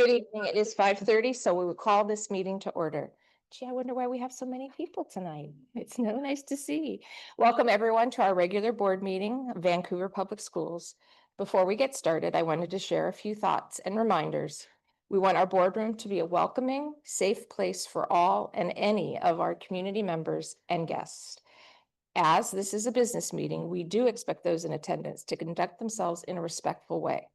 Good evening. It is 5:30, so we will call this meeting to order. Gee, I wonder why we have so many people tonight. It's so nice to see. Welcome everyone to our regular board meeting, of Vancouver Public Schools. Before we get started, I wanted to share a few thoughts and reminders. We want our boardroom to be a welcoming, safe place for all and any of our community members and guests. As this is a business meeting, we do expect those in attendance to conduct themselves in a respectful way.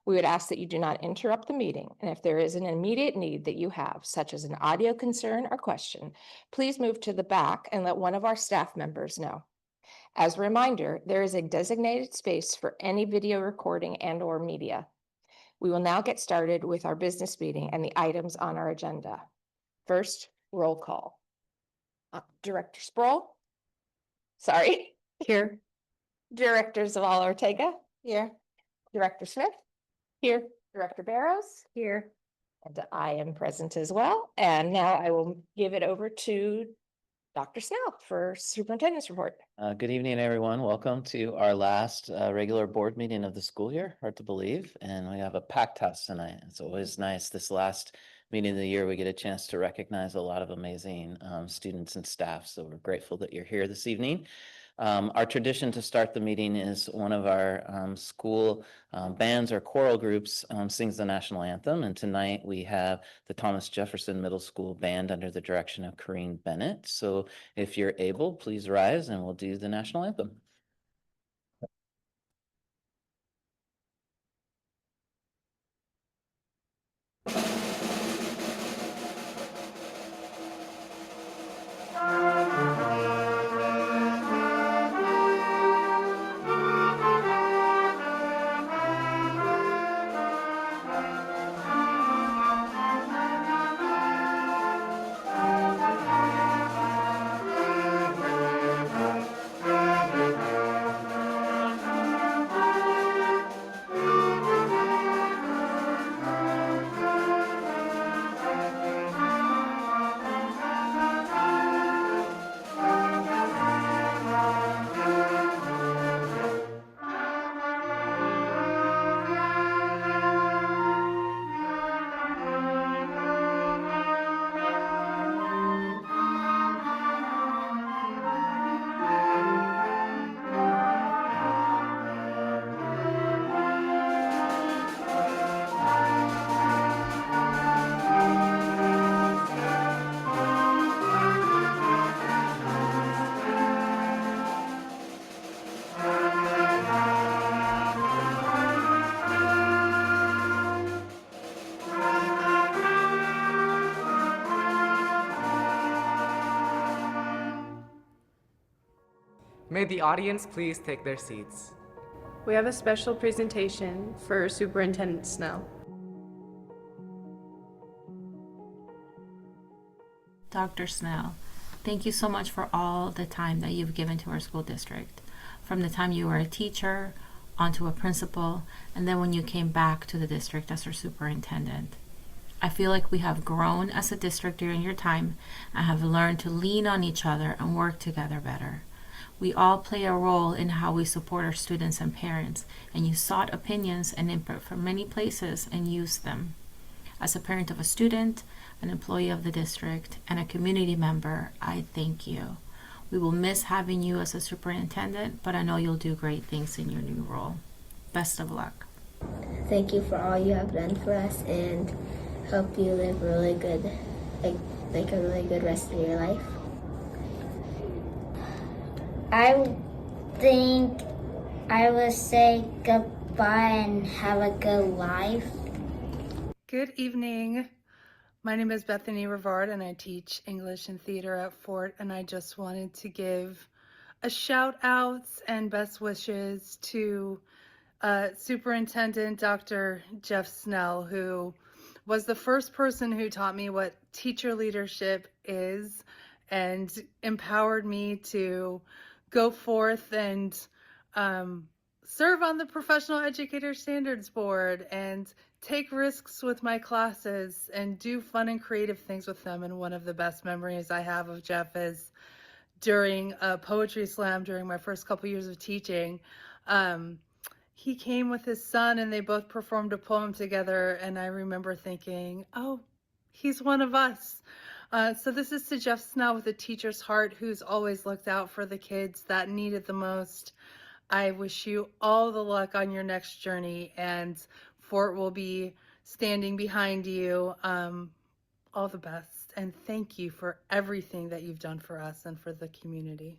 We would ask that you do not interrupt the meeting, and if there is an immediate need that you have, such as an audio concern or question, please move to the back and let one of our staff members know. As a reminder, there is a designated space for any video recording and/or media. We will now get started with our business meeting and the items on our agenda. First, roll call. Director Sproul? Sorry. Here. Director Zavala Ortega? Here. Director Smith? Here. Director Barrows? Here. And I am present as well. And now I will give it over to Dr. Snell for superintendent's report. Good evening, everyone. Welcome to our last regular board meeting of the school year. Hard to believe. And we have a packed house tonight. It's always nice. This last meeting of the year, we get a chance to recognize a lot of amazing students and staff. So we're grateful that you're here this evening. Our tradition to start the meeting is one of our school bands or choral groups sings the national anthem. And tonight we have the Thomas Jefferson Middle School Band under the direction of Corrine Bennett. So if you're able, please rise and we'll do the national anthem. May the audience please take their seats. We have a special presentation for Superintendent Snell. Dr. Snell, thank you so much for all the time that you've given to our school district. From the time you were a teacher, onto a principal, and then when you came back to the district as our superintendent. I feel like we have grown as a district during your time and have learned to lean on each other and work together better. We all play a role in how we support our students and parents, and you sought opinions and input from many places and used them. As a parent of a student, an employee of the district, and a community member, I thank you. We will miss having you as a superintendent, but I know you'll do great things in your new role. Best of luck. Thank you for all you have done for us, and hope you live really good, like a really good rest of your life. I think I will say goodbye and have a good life. Good evening. My name is Bethany Rivard and I teach English and theater at Fort, and I just wanted to give a shout outs and best wishes to Superintendent Dr. Jeff Snell, who was the first person who taught me what teacher leadership is and empowered me to go forth and serve on the Professional Educator Standards Board and take risks with my classes and do fun and creative things with them. And one of the best memories I have of Jeff is during a poetry slam during my first couple years of teaching. he came with his son and they both performed a poem together. And I remember thinking, oh, he's one of us. So this is to Jeff Snell with a teacher's heart, who's always looked out for the kids that needed the most. I wish you all the luck on your next journey, and Fort will be standing behind you. All the best, and thank you for everything that you've done for us and for the community.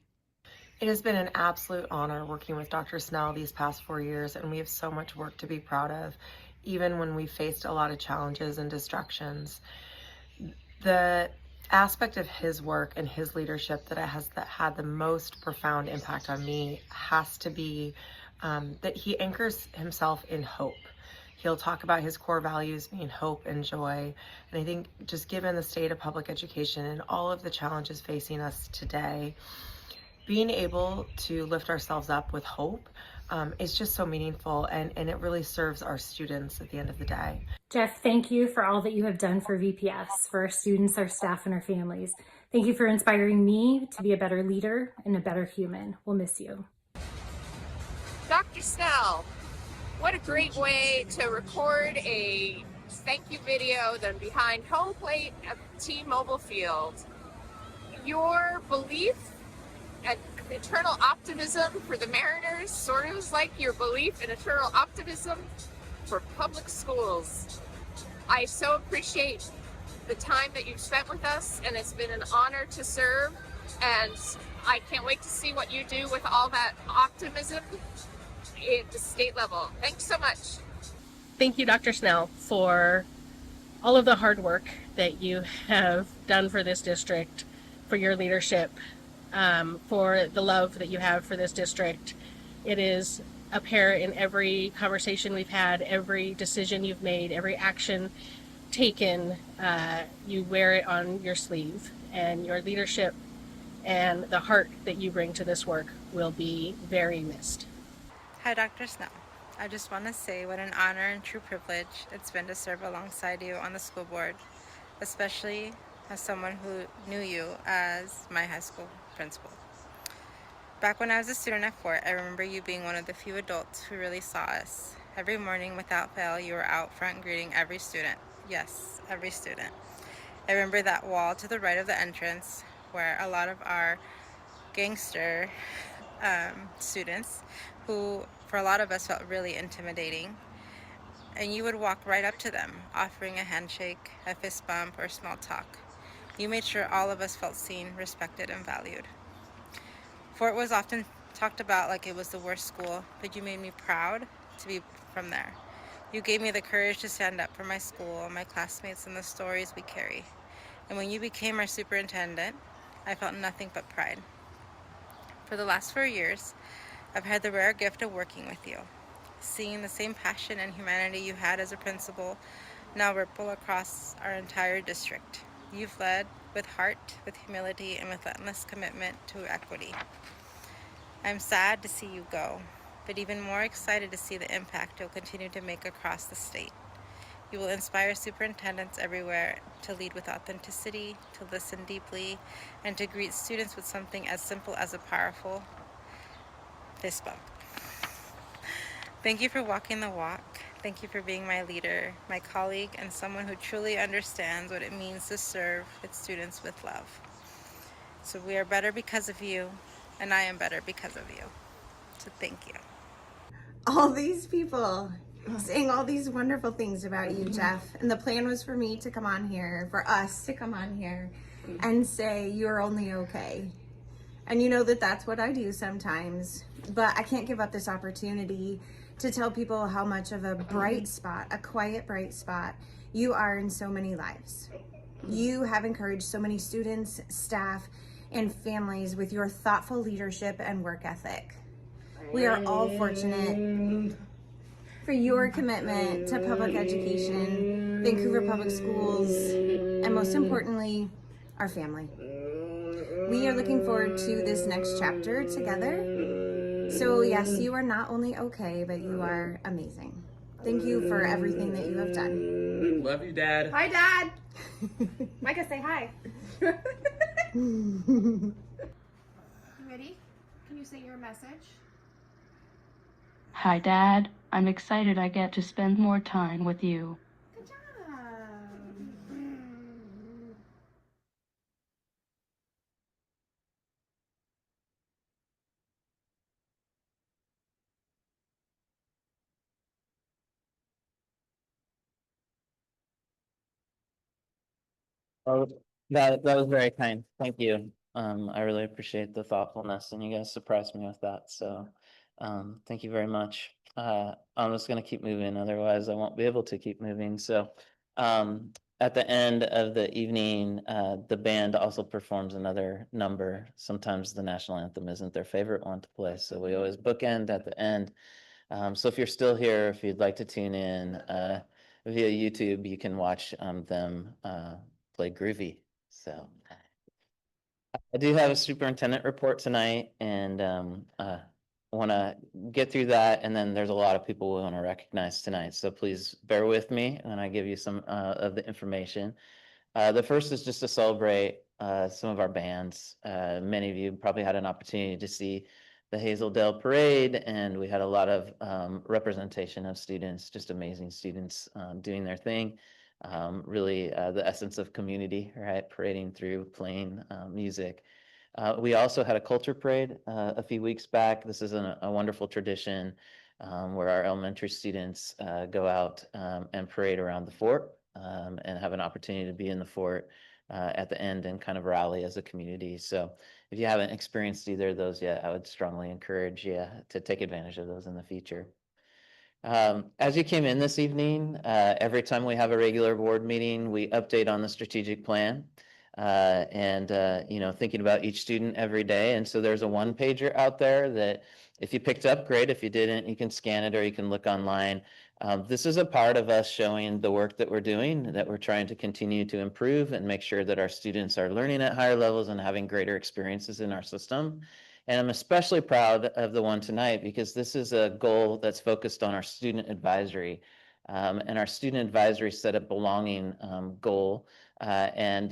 It has been an absolute honor working with Dr. Snell these past 4 years, and we have so much work to be proud of, even when we faced a lot of challenges and distractions. The aspect of his work and his leadership that had the most profound impact on me has to be that he anchors himself in hope. He'll talk about his core values being hope and joy. And I think just given the state of public education and all of the challenges facing us today, being able to lift ourselves up with hope is just so meaningful, and it really serves our students at the end of the day. Jeff, thank you for all that you have done for VPS, for our students, our staff, and our families. Thank you for inspiring me to be a better leader and a better human. We'll miss you. Dr. Snell, what a great way to record a thank you video then behind home plate at T-Mobile Field. Your belief and eternal optimism for the Mariners sort of is like your belief in eternal optimism for public schools. I so appreciate the time that you've spent with us, and it's been an honor to serve, and I can't wait to see what you do with all that optimism at the state level. Thanks so much. Thank you, Dr. Snell, for all of the hard work that you have done for this district, for your leadership, for the love that you have for this district. It is apparent in every conversation we've had, every decision you've made, every action taken. You wear it on your sleeve, and your leadership and the heart that you bring to this work will be very missed. Hi, Dr. Snell. I just want to say what an honor and true privilege it's been to serve alongside you on the school board, especially as someone who knew you as my high school principal. Back when I was a student at Fort, I remember you being one of the few adults who really saw us. Every morning, without fail, you were out front greeting every student. Yes, every student. I remember that wall to the right of the entrance where a lot of our gangster students, who for a lot of us felt really intimidating, and you would walk right up to them, offering a handshake, a fist bump, or small talk. You made sure all of us felt seen, respected, and valued. Fort was often talked about like it was the worst school, but you made me proud to be from there. You gave me the courage to stand up for my school, my classmates, and the stories we carry. And when you became our superintendent, I felt nothing but pride. For the last 4 years, I've had the rare gift of working with you, seeing the same passion and humanity you had as a principal now ripple across our entire district. You've led with heart, with humility, and with relentless commitment to equity. I'm sad to see you go, but even more excited to see the impact you'll continue to make across the state. You will inspire superintendents everywhere to lead with authenticity, to listen deeply, and to greet students with something as simple as a powerful fist bump. Thank you for walking the walk. Thank you for being my leader, my colleague, and someone who truly understands what it means to serve its students with love. So we are better because of you, and I am better because of you. So thank you. All these people saying all these wonderful things about you, Jeff. And the plan was for me to come on here, for us to come on here and say, you're only okay. And you know that that's what I do sometimes, but I can't give up this opportunity to tell people how much of a bright spot, a quiet bright spot, you are in so many lives. You have encouraged so many students, staff, and families with your thoughtful leadership and work ethic. We are all fortunate for your commitment to public education, Vancouver Public Schools, and most importantly, our family. We are looking forward to this next chapter together. So yes, you are not only okay, but you are amazing. Thank you for everything that you have done. Love you, Dad. Hi, Dad. Micah, say hi. You ready? Can you say your message? Hi, Dad. I'm excited I get to spend more time with you. Good job. Oh, that was very kind. Thank you. I really appreciate the thoughtfulness, and you guys surprised me with that. So, thank you very much. I'm just gonna keep moving, otherwise I won't be able to keep moving. So, at the end of the evening, the band also performs another number. Sometimes the national anthem isn't their favorite one to play, so we always bookend at the end. So if you're still here, if you'd like to tune in via YouTube, you can watch them play Groovy. So I do have a superintendent report tonight, and want to get through that. And then there's a lot of people we want to recognize tonight. So please bear with me when I give you some of the information. The first is just to celebrate some of our bands. Many of you probably had an opportunity to see the Hazeldale Parade, and we had a lot of representation of students, just amazing students doing their thing. Really the essence of community, right? Parading through, playing music. We also had a culture parade a few weeks back. This is a wonderful tradition where our elementary students go out and parade around the fort and have an opportunity to be in the fort at the end and kind of rally as a community. So if you haven't experienced either of those yet, I would strongly encourage you to take advantage of those in the future. As you came in this evening, every time we have a regular board meeting, we update on the strategic plan and thinking about each student every day. And so there's a one pager out there that if you picked up, great. If you didn't, you can scan it or you can look online. This is a part of us showing the work that we're doing, that we're trying to continue to improve and make sure that our students are learning at higher levels and having greater experiences in our system. And I'm especially proud of the one tonight because this is a goal that's focused on our student advisory. And our student advisory set a belonging goal, and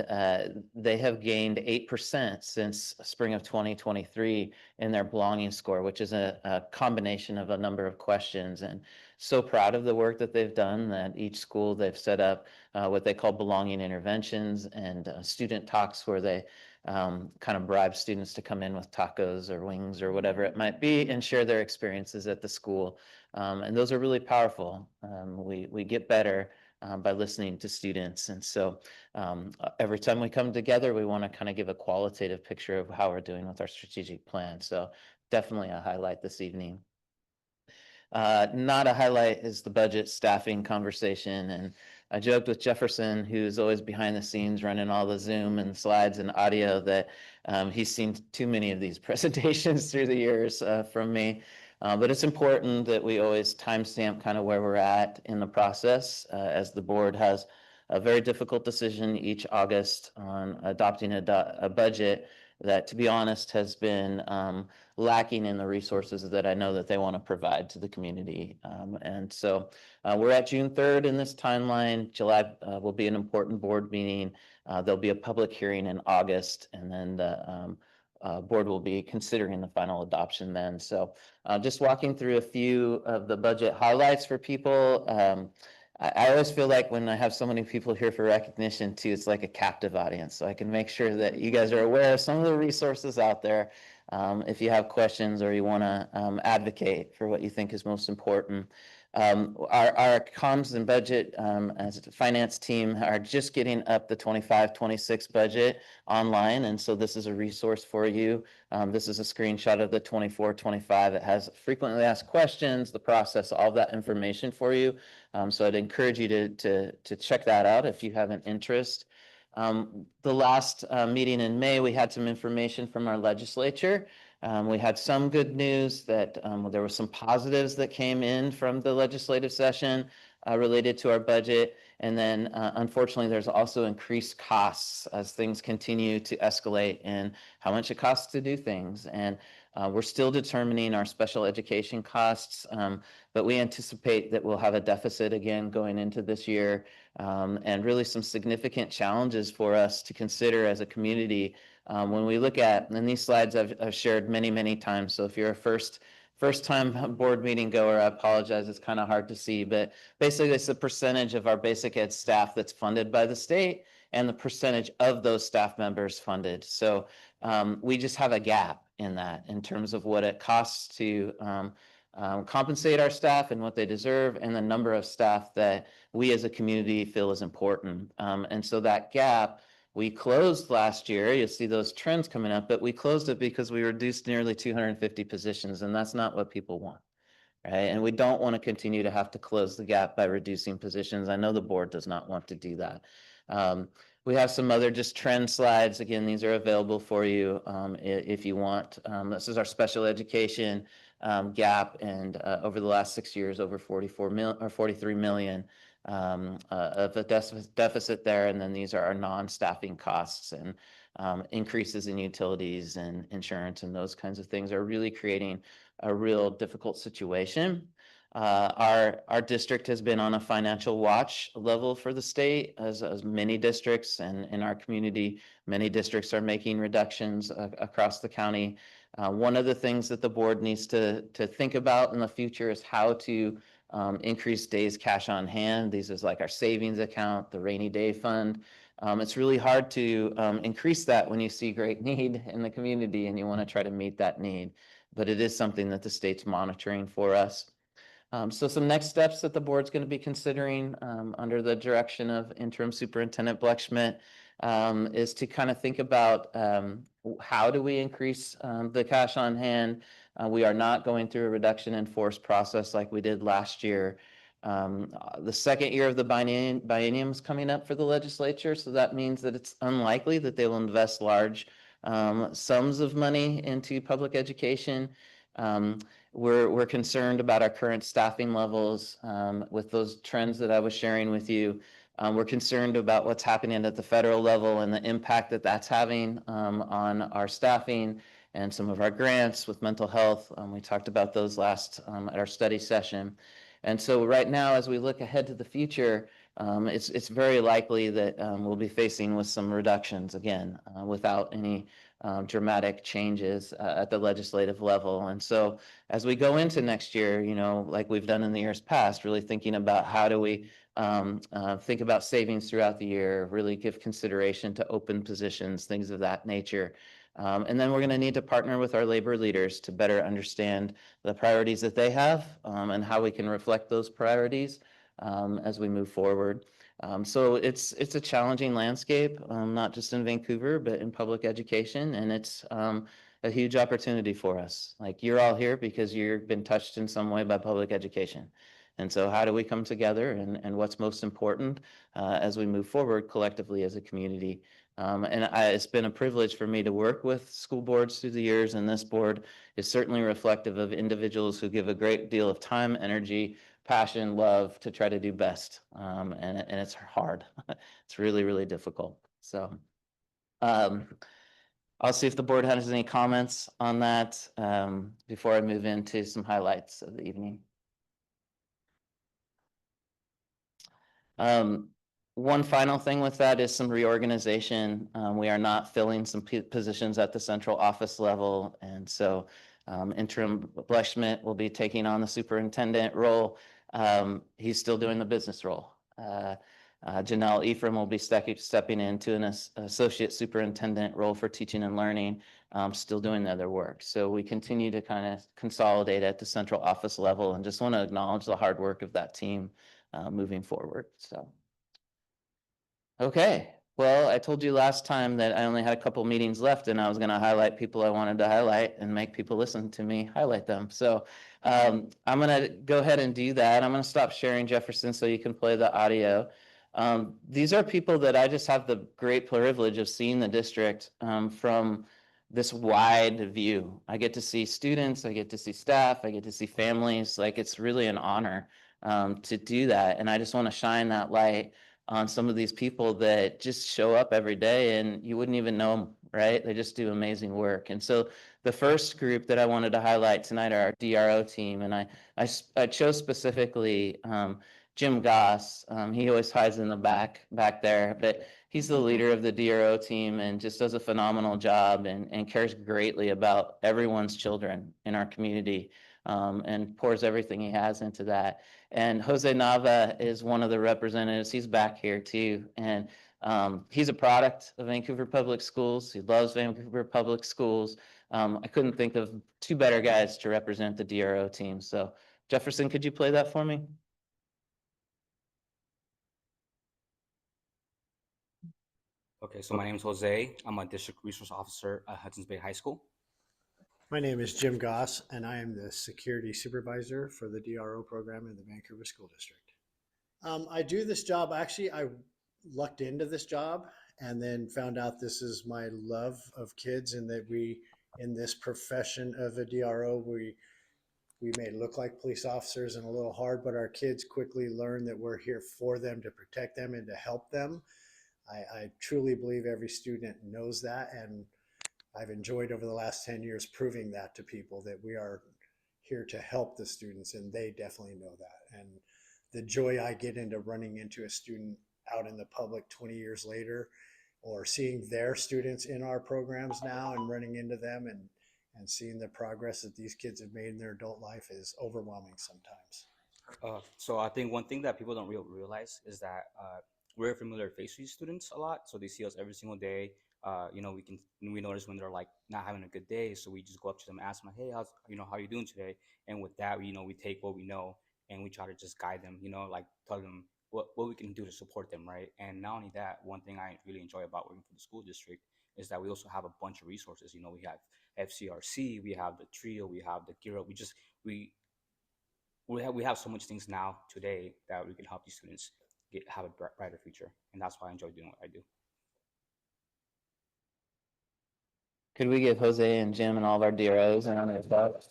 they have gained 8% since spring of 2023 in their belonging score, which is a combination of a number of questions. And so proud of the work that they've done, that each school they've set up what they call belonging interventions and student talks where they kind of bribe students to come in with tacos or wings or whatever it might be and share their experiences at the school. And those are really powerful. We get better by listening to students. And so every time we come together, we want to kind of give a qualitative picture of how we're doing with our strategic plan. So definitely a highlight this evening. Not a highlight is the budget staffing conversation. And I joked with Jefferson, who's always behind the scenes running all the Zoom and slides and audio, that he's seen too many of these presentations through the years from me. But it's important that we always timestamp kind of where we're at in the process, as the board has a very difficult decision each August on adopting a budget that, to be honest, has been lacking in the resources that I know that they want to provide to the community. And so we're at June 3rd in this timeline. July will be an important board meeting. There'll be a public hearing in August, and then the board will be considering the final adoption then. So just walking through a few of the budget highlights for people. I always feel like when I have so many people here for recognition too, it's like a captive audience. So I can make sure that you guys are aware of some of the resources out there. If you have questions or you want to advocate for what you think is most important. Our comms and budget as a finance team are just getting up the 25-26 budget online. And so this is a resource for you. This is a screenshot of the 24-25. It has frequently asked questions, the process, all that information for you. So I'd encourage you to check that out if you have an interest. The last meeting in May, we had some information from our legislature. We had some good news that there were some positives that came in from the legislative session related to our budget. And then unfortunately, there's also increased costs as things continue to escalate in how much it costs to do things. And we're still determining our special education costs, but we anticipate that we'll have a deficit again going into this year, and really some significant challenges for us to consider as a community. When we look at, and these slides I've shared many, many times, so if you're a first first time board meeting goer, I apologize, it's kind of hard to see, but basically it's the percentage of our basic ed staff that's funded by the state and the percentage of those staff members funded. So we just have a gap in that in terms of what it costs to compensate our staff and what they deserve, and the number of staff that we as a community feel is important. And so that gap, we closed last year. You'll see those trends coming up, but we closed it because we reduced nearly 250 positions, and that's not what people want, right? And we don't want to continue to have to close the gap by reducing positions. I know the board does not want to do that. We have some other just trend slides. Again, these are available for you if you want. This is our special education gap, and over the last 6 years, over 43 million of a deficit there. And then these are our non-staffing costs, and increases in utilities and insurance and those kinds of things are really creating a real difficult situation. Our district has been on a financial watch level for the state, as many districts, and in our community, many districts are making reductions across the county. One of the things that the board needs to think about in the future is how to increase days cash on hand. These is like our savings account, the rainy day fund. It's really hard to increase that when you see great need in the community and you want to try to meet that need. But it is something that the state's monitoring for us. So some next steps that the board's going to be considering under the direction of Interim Superintendent Blechschmidt is to kind of think about how do we increase the cash on hand. We are not going through a reduction in force process like we did last year. The second year of the biennium is coming up for the legislature, so that means that it's unlikely that they will invest large sums of money into public education. We're concerned about our current staffing levels with those trends that I was sharing with you. We're concerned about what's happening at the federal level and the impact that that's having on our staffing and some of our grants with mental health. We talked about those last at our study session. And so right now, as we look ahead to the future, it's very likely that we'll be facing with some reductions again without any dramatic changes at the legislative level. And so as we go into next year, you know, like we've done in the years past, really thinking about how do we think about savings throughout the year, really give consideration to open positions, things of that nature. And then we're going to need to partner with our labor leaders to better understand the priorities that they have and how we can reflect those priorities as we move forward. So it's a challenging landscape, not just in Vancouver, but in public education. And it's a huge opportunity for us. Like, you're all here because you've been touched in some way by public education. And so how do we come together, and what's most important as we move forward collectively as a community? It's been a privilege for me to work with school boards through the years, and this board is certainly reflective of individuals who give a great deal of time, energy, passion, love to try to do best. And it's hard. It's really, really difficult. So I'll see if the board has any comments on that before I move into some highlights of the evening. One final thing with that is some reorganization. We are not filling some positions at the central office level. And so Interim Blechschmidt will be taking on the superintendent role. He's still doing the business role. Janelle Ephraim will be stepping into an associate superintendent role for teaching and learning, still doing the other work. So we continue to kind of consolidate at the central office level, and just want to acknowledge the hard work of that team moving forward. So. Okay, well, I told you last time that I only had a couple meetings left, and I was going to highlight people I wanted to highlight and make people listen to me highlight them. So I'm going to go ahead and do that. I'm going to stop sharing, Jefferson, so you can play the audio. These are people that I just have the great privilege of seeing the district from this wide view. I get to see students, I get to see staff, I get to see families. Like, it's really an honor to do that. And I just want to shine that light on some of these people that just show up every day and you wouldn't even know them, right? They just do amazing work. And so the first group that I wanted to highlight tonight are our DRO team. And I chose specifically Jim Goss. He always hides in the back there, but he's the leader of the DRO team and just does a phenomenal job and cares greatly about everyone's children in our community. and pours everything he has into that. And Jose Nava is one of the representatives. He's back here too. And he's a product of Vancouver Public Schools. He loves Vancouver Public Schools. I couldn't think of two better guys to represent the DRO team. So Jefferson, could you play that for me? Okay, so my name is Jose. I'm a district resource officer at Hudson's Bay High School. My name is Jim Goss, and I am the security supervisor for the DRO program in the Vancouver School District. I do this job, actually, I lucked into this job and then found out this is my love of kids, and that we, in this profession of a DRO, we may look like police officers and a little hard, but our kids quickly learn that we're here for them, to protect them and to help them. I truly believe every student knows that, and I've enjoyed over the last 10 years proving that to people, that we are here to help the students, and they definitely know that. And the joy I get into running into a student out in the public 20 years later, or seeing their students in our programs now and running into them and seeing the progress that these kids have made in their adult life, is overwhelming sometimes. So I think one thing that people don't realize is that we're a familiar face to these students a lot. So they see us every single day. You know, we notice when they're like not having a good day. So we just go up to them and ask them, hey, how are you doing today? And with that, we take what we know and we try to just guide them, like tell them what we can do to support them, right? And not only that, one thing I really enjoy about working for the school district is that we also have a bunch of resources. We have FCRC, we have the TRIO, we have the Gear Up. We have so much things now today that we can help these students have a brighter future. And that's why I enjoy doing what I do. Could we give Jose and Jim and all of our DROs and on their thoughts?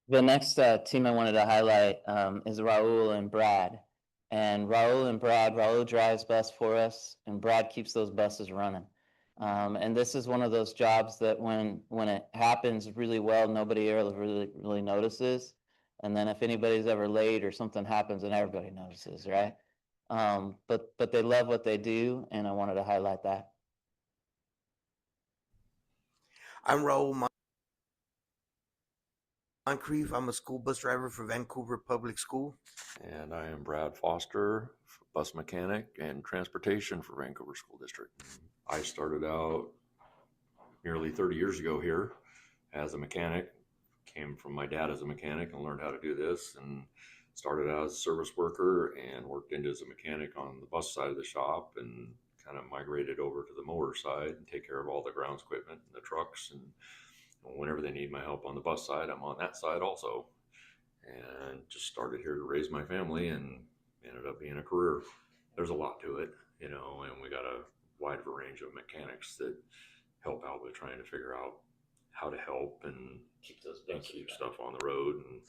The next team I wanted to highlight is Raul and Brad. And Raul drives bus for us, and Brad keeps those buses running. And this is one of those jobs that when it happens really well, nobody really notices. And then if anybody's ever late or something happens, then everybody notices, right? But they love what they do, and I wanted to highlight that. I'm Raul Moncrief. I'm a school bus driver for Vancouver Public School. And I am Brad Foster, bus mechanic and transportation for Vancouver School District. I started out nearly 30 years ago here as a mechanic. Came from my dad as a mechanic and learned how to do this, and started out as a service worker and worked into as a mechanic on the bus side of the shop, and kind of migrated over to the mower side and take care of all the grounds equipment and the trucks. And whenever they need my help on the bus side, I'm on that side also. And just started here to raise my family, and ended up being a career. There's a lot to it, and we got a wide range of mechanics that help out with trying to figure out how to help and keep stuff on the road. And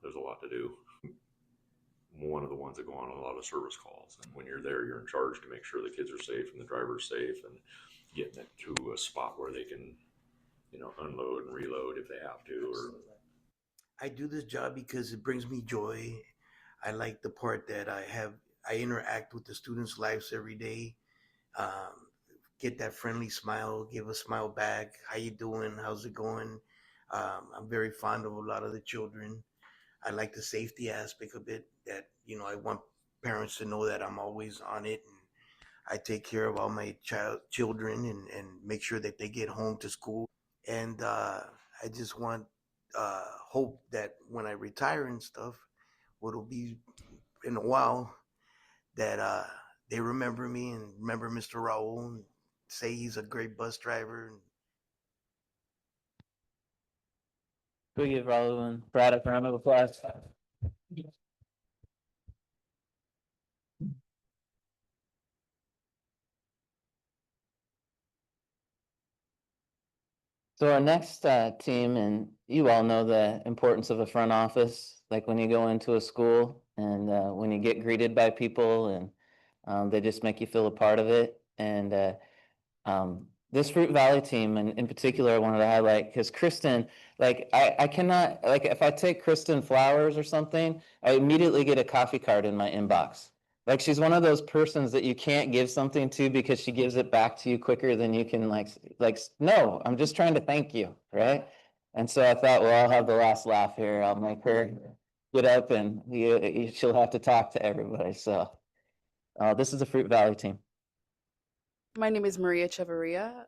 there's a lot to do. One of the ones that go on a lot of service calls, and when you're there, you're in charge to make sure the kids are safe and the driver's safe, and getting it to a spot where they can unload and reload if they have to. Or I do this job because it brings me joy. I like the part that I interact with the students' lives every day. Get that friendly smile, give a smile back. How you doing? How's it going? I'm very fond of a lot of the children. I like the safety aspect of it, that, I want parents to know that I'm always on it, and I take care of all my children and make sure that they get home to school. And I just want hope that when I retire and stuff, what'll be in a while, that they remember me and remember Mr. Raul and say he's a great bus driver. Could we give Raul and Brad a round of applause? So our next team, and you all know the importance of a front office, like when you go into a school and when you get greeted by people and they just make you feel a part of it. And this Fruit Valley team in particular, I wanted to highlight because Kristen, I cannot, if I take Kristen flowers or something, I immediately get a coffee card in my inbox. Like she's one of those persons that you can't give something to because she gives it back to you quicker than you can no, I'm just trying to thank you, right? And so I thought, well, I'll have the last laugh here. I'll make her get up and she'll have to talk to everybody. So this is the Fruit Valley team. My name is Maria Chavarria.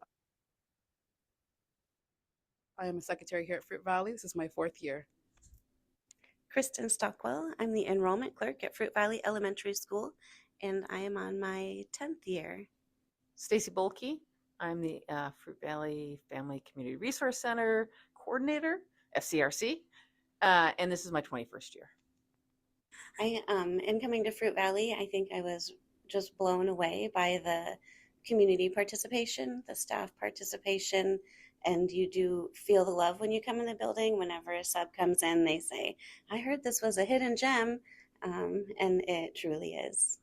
I am a secretary here at Fruit Valley. This is my 4th year. Kristen Stockwell. I'm the enrollment clerk at Fruit Valley Elementary School, and I am on my 10th year. Stacy Bulkey. I'm the Fruit Valley Family Community Resource Center coordinator, FCRC, and this is my 21st year. In coming to Fruit Valley, I think I was just blown away by the community participation, the staff participation, and you do feel the love when you come in the building. Whenever a sub comes in, they say, I heard this was a hidden gem, and it truly is.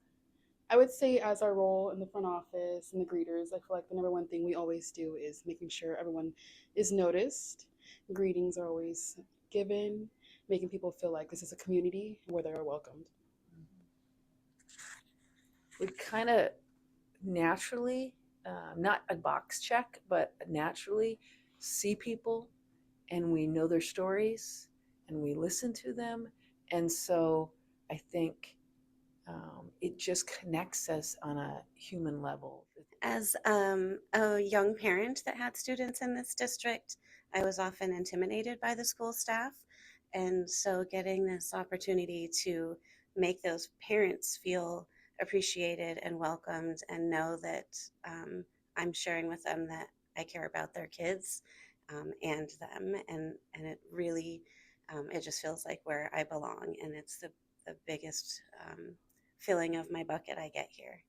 I would say as our role in the front office and the greeters, I feel like the number one thing we always do is making sure everyone is noticed. Greetings are always given, making people feel like this is a community where they are welcomed. We kind of naturally, not a box check, but naturally see people and we know their stories and we listen to them. And so I think it just connects us on a human level. As a young parent that had students in this district, I was often intimidated by the school staff. And so getting this opportunity to make those parents feel appreciated and welcomed and know that I'm sharing with them that I care about their kids and them. And it really, it just feels like where I belong. And it's the biggest filling of my bucket I get here.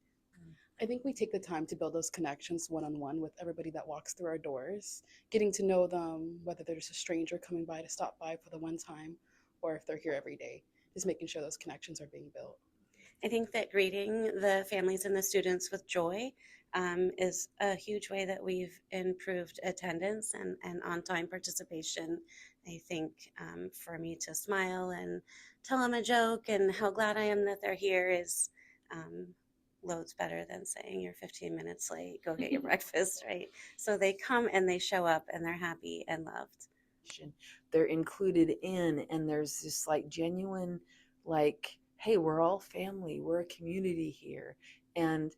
I think we take the time to build those connections one-on-one with everybody that walks through our doors, getting to know them, whether they're just a stranger coming by to stop by for the one time, or if they're here every day, just making sure those connections are being built. I think that greeting the families and the students with joy is a huge way that we've improved attendance and on-time participation. I think for me to smile and tell them a joke and how glad I am that they're here is loads better than saying you're 15 minutes late, go get your breakfast, right? So they come and they show up and they're happy and loved. They're included in, and there's this like genuine, like, hey, we're all family, we're a community here. And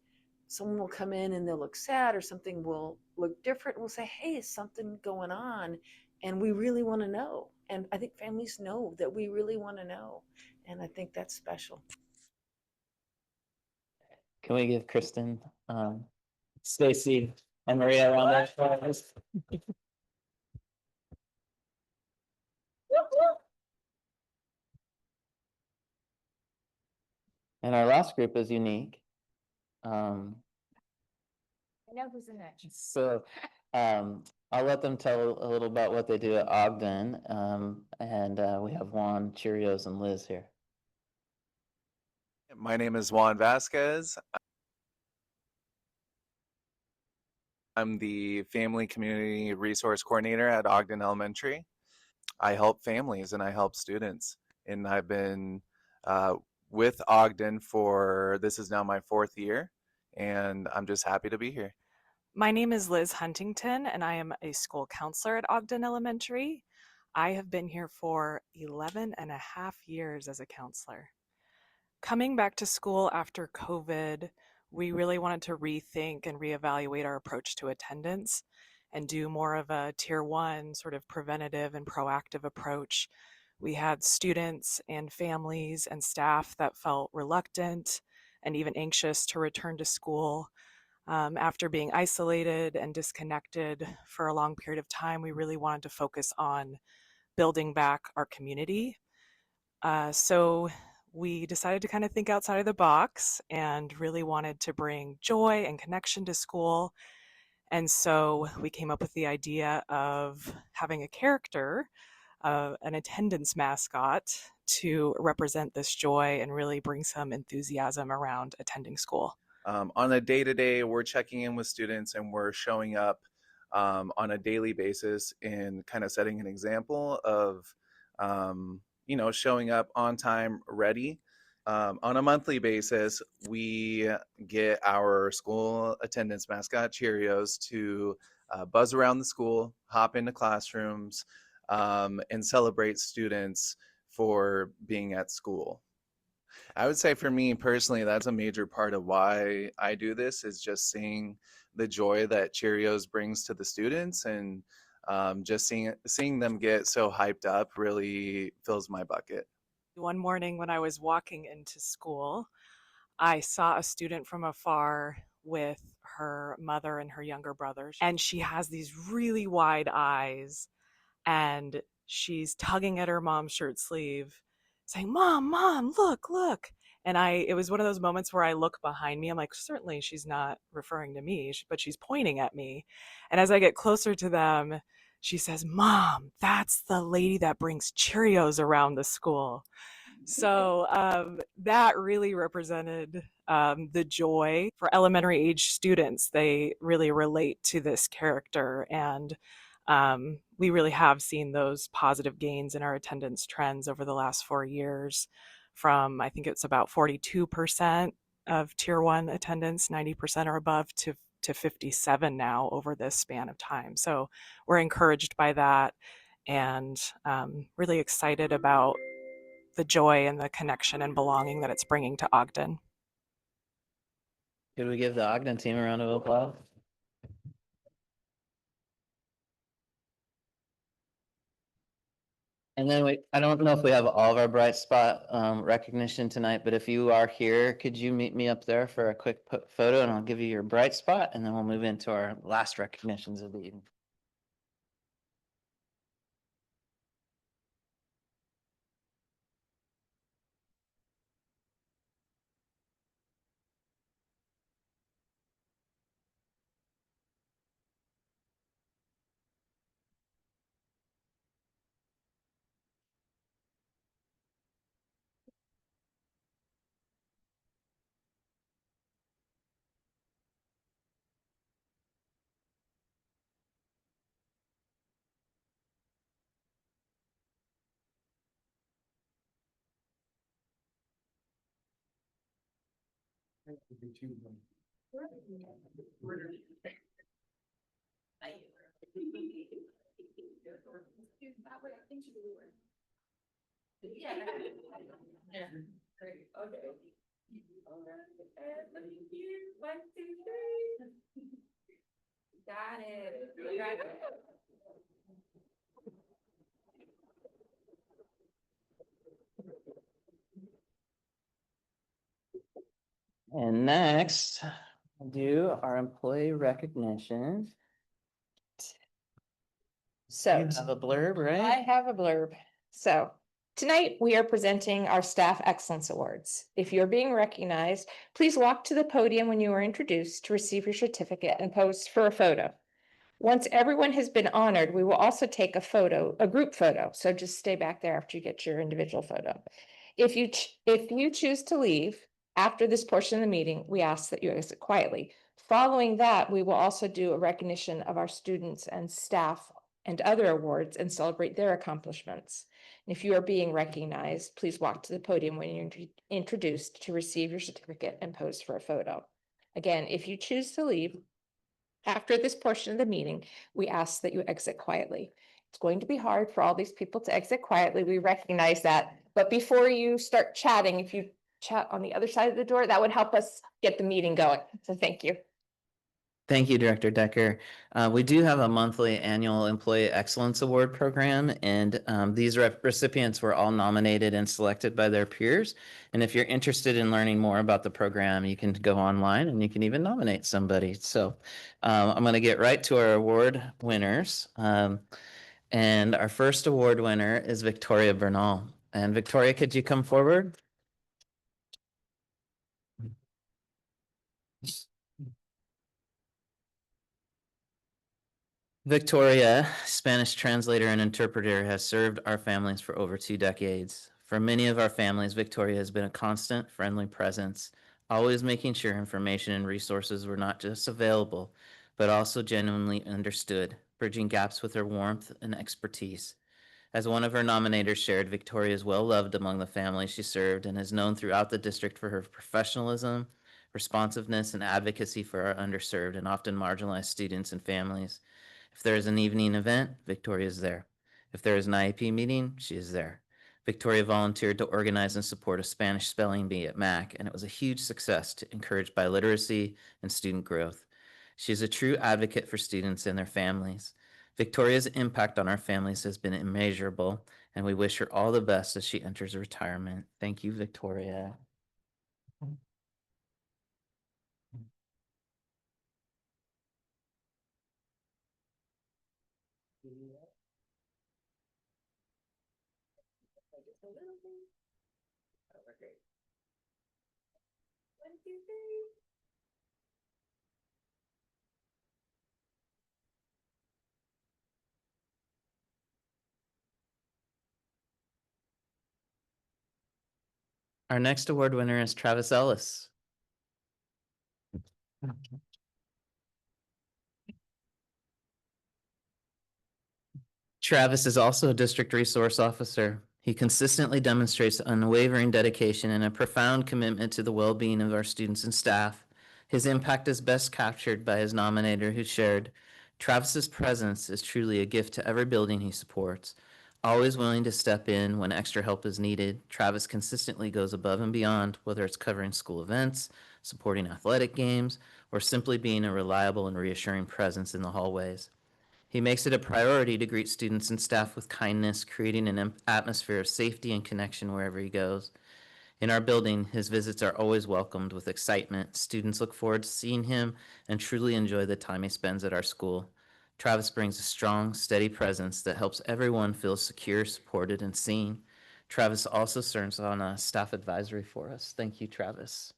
someone will come in and they'll look sad or something will look different. We'll say, hey, is something going on? And we really want to know. And I think families know that we really want to know. And I think that's special. Can we give Kristen, Stacy, and Maria a round of applause? And our last group is unique. I know who's in that. So I'll let them tell a little about what they do at Ogden. And we have Juan, Cheerios, and Liz here. My name is Juan Vasquez. I'm the Family Community Resource Coordinator at Ogden Elementary. I help families and I help students. And I've been with Ogden for, this is now my 4th year, and I'm just happy to be here. My name is Liz Huntington, and I am a school counselor at Ogden Elementary. I have been here for 11 and a half years as a counselor. Coming back to school after COVID, we really wanted to rethink and reevaluate our approach to attendance and do more of a tier 1 sort of preventative and proactive approach. We had students and families and staff that felt reluctant and even anxious to return to school. After being isolated and disconnected for a long period of time, we really wanted to focus on building back our community. So we decided to kind of think outside of the box and really wanted to bring joy and connection to school. And so we came up with the idea of having a character, an attendance mascot, to represent this joy and really bring some enthusiasm around attending school. On a day-to-day, we're checking in with students and we're showing up on a daily basis and kind of setting an example of, showing up on time, ready, On a monthly basis, we get our school attendance mascot Cheerios to buzz around the school, hop into classrooms, and celebrate students for being at school. I would say for me personally, that's a major part of why I do this, is just seeing the joy that Cheerios brings to the students, and just seeing them get so hyped up really fills my bucket. One morning when I was walking into school, I saw a student from afar with her mother and her younger brothers, and she has these really wide eyes, and she's tugging at her mom's shirt sleeve, saying, "Mom, Mom, look, look." And it was one of those moments where I look behind me. I'm like, certainly she's not referring to me, but she's pointing at me. And as I get closer to them, she says, "Mom, that's the lady that brings Cheerios around the school." So that really represented the joy for elementary age students. They really relate to this character, and we really have seen those positive gains in our attendance trends over the last 4 years, from I think it's about 42% of tier 1 attendance, 90% or above, to 57 now over this span of time. So we're encouraged by that, and really excited about the joy and the connection and belonging that it's bringing to Ogden. Could we give the Ogden team a round of applause? And then I don't know if we have all of our bright spot recognition tonight, but if you are here, could you meet me up there for a quick photo, and I'll give you your bright spot, and then we'll move into our last recognitions of the evening. Got it. And next, we'll do our employee recognition. So You have a blurb, right? I have a blurb. So tonight we are presenting our Staff Excellence Awards. If you're being recognized, please walk to the podium when you are introduced to receive your certificate and pose for a photo. Once everyone has been honored, we will also take a group photo. So just stay back there after you get your individual photo. If you choose to leave after this portion of the meeting, we ask that you exit quietly. Following that, we will also do a recognition of our students and staff and other awards and celebrate their accomplishments. And if you are being recognized, please walk to the podium when you're introduced to receive your certificate and pose for a photo. Again, if you choose to leave after this portion of the meeting, we ask that you exit quietly. It's going to be hard for all these people to exit quietly. We recognize that. But before you start chatting, if you chat on the other side of the door, that would help us get the meeting going. So thank you. Thank you, Director Decker. We do have a monthly annual Employee Excellence Award program, and these recipients were all nominated and selected by their peers. And if you're interested in learning more about the program, you can go online and you can even nominate somebody. So I'm going to get right to our award winners. And our first award winner is Victoria Bernal. And Victoria, could you come forward? Victoria, Spanish translator and interpreter, has served our families for over 2 decades. For many of our families, Victoria has been a constant, friendly presence, always making sure information and resources were not just available, but also genuinely understood, bridging gaps with her warmth and expertise. As one of her nominators shared, Victoria is well loved among the families she served and is known throughout the district for her professionalism, responsiveness, and advocacy for our underserved and often marginalized students and families. If there is an evening event, Victoria is there. If there is an IEP meeting, she is there. Victoria volunteered to organize and support a Spanish spelling bee at MAC, and it was a huge success to encourage biliteracy and student growth. She is a true advocate for students and their families. Victoria's impact on our families has been immeasurable, and we wish her all the best as she enters retirement. Thank you, Victoria. Our next award winner is Travis Ellis. Travis is also a district resource officer. He consistently demonstrates unwavering dedication and a profound commitment to the well-being of our students and staff. His impact is best captured by his nominator who shared, Travis's presence is truly a gift to every building he supports. Always willing to step in when extra help is needed, Travis consistently goes above and beyond, whether it's covering school events, supporting athletic games, or simply being a reliable and reassuring presence in the hallways. He makes it a priority to greet students and staff with kindness, creating an atmosphere of safety and connection wherever he goes. In our building, his visits are always welcomed with excitement. Students look forward to seeing him and truly enjoy the time he spends at our school. Travis brings a strong, steady presence that helps everyone feel secure, supported, and seen. Travis also serves on a staff advisory for us. Thank you, Travis.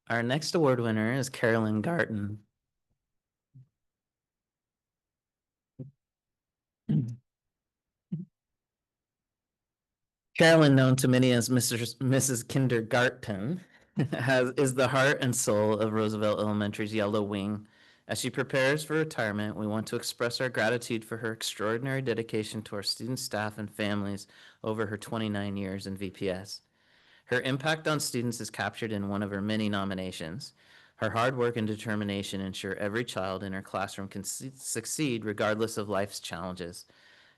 Our next award winner is Carolyn Garten. Carolyn, known to many as Mrs. Kindergarten, is the heart and soul of Roosevelt Elementary's Yellow Wing. As she prepares for retirement, we want to express our gratitude for her extraordinary dedication to our students, staff, and families over her 29 years in VPS. Her impact on students is captured in one of her many nominations. Her hard work and determination ensure every child in her classroom can succeed regardless of life's challenges.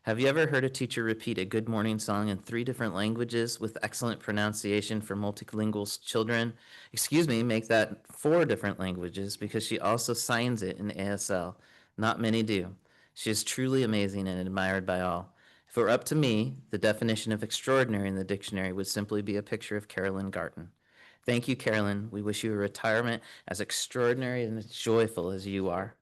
Have you ever heard a teacher repeat a good morning song in 3 different languages with excellent pronunciation for multilingual children? Excuse me, make that 4 different languages because she also signs it in ASL. Not many do. She is truly amazing and admired by all. If it were up to me, the definition of extraordinary in the dictionary would simply be a picture of Carolyn Garten. Thank you, Carolyn. We wish you a retirement as extraordinary and as joyful as you are.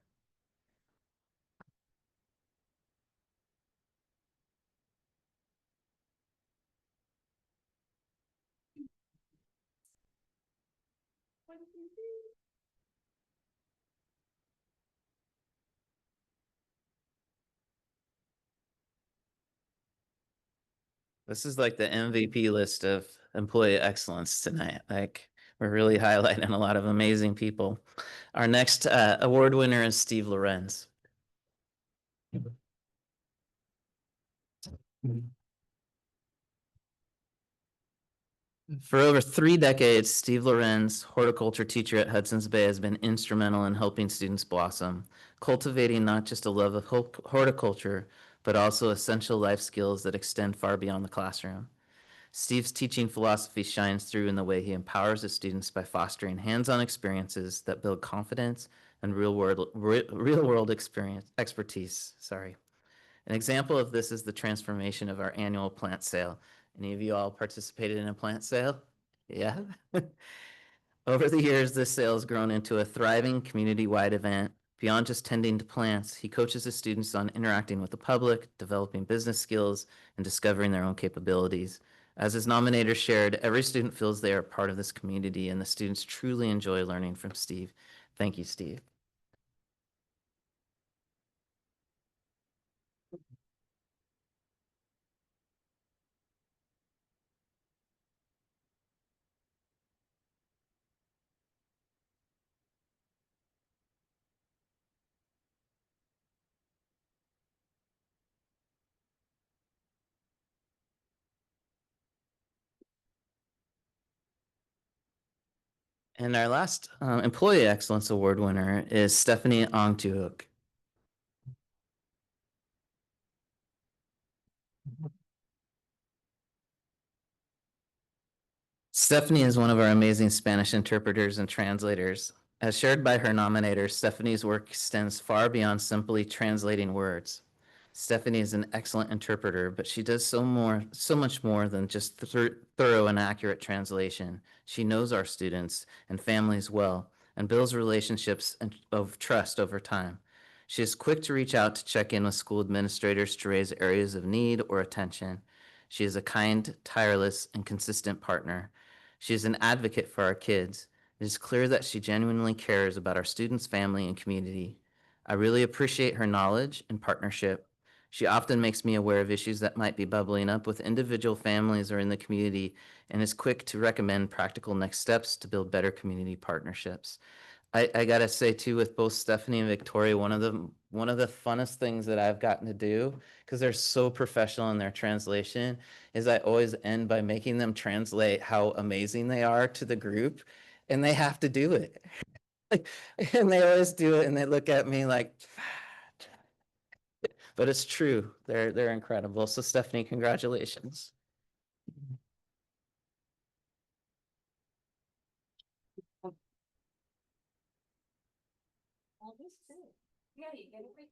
This is like the MVP list of employee excellence tonight. Like, we're really highlighting a lot of amazing people. Our next award winner is Steve Lorenz. For over 3 decades, Steve Lorenz, horticulture teacher at Hudson's Bay, has been instrumental in helping students blossom, cultivating not just a love of horticulture, but also essential life skills that extend far beyond the classroom. Steve's teaching philosophy shines through in the way he empowers his students by fostering hands-on experiences that build confidence and real-world expertise. An example of this is the transformation of our annual plant sale. Any of you all participated in a plant sale? Yeah. Over the years, this sale has grown into a thriving community-wide event. Beyond just tending to plants, he coaches his students on interacting with the public, developing business skills, and discovering their own capabilities. As his nominator shared, every student feels they are part of this community, and the students truly enjoy learning from Steve. Thank you, Steve. And our last Employee Excellence Award winner is Stephanie Ongtuhook. Stephanie is one of our amazing Spanish interpreters and translators. As shared by her nominator, Stephanie's work extends far beyond simply translating words. Stephanie is an excellent interpreter, but she does so much more than just thorough and accurate translation. She knows our students and families well and builds relationships of trust over time. She is quick to reach out to check in with school administrators to raise areas of need or attention. She is a kind, tireless, and consistent partner. She is an advocate for our kids. It is clear that she genuinely cares about our students, family, and community. I really appreciate her knowledge and partnership. She often makes me aware of issues that might be bubbling up with individual families or in the community, and is quick to recommend practical next steps to build better community partnerships. I gotta say too, with both Stephanie and Victoria, one of the funnest things that I've gotten to do, because they're so professional in their translation, is I always end by making them translate how amazing they are to the group, and they have to do it. And they always do it, and they look at me like, but it's true. They're incredible. So Stephanie, congratulations. Yeah, you get everything.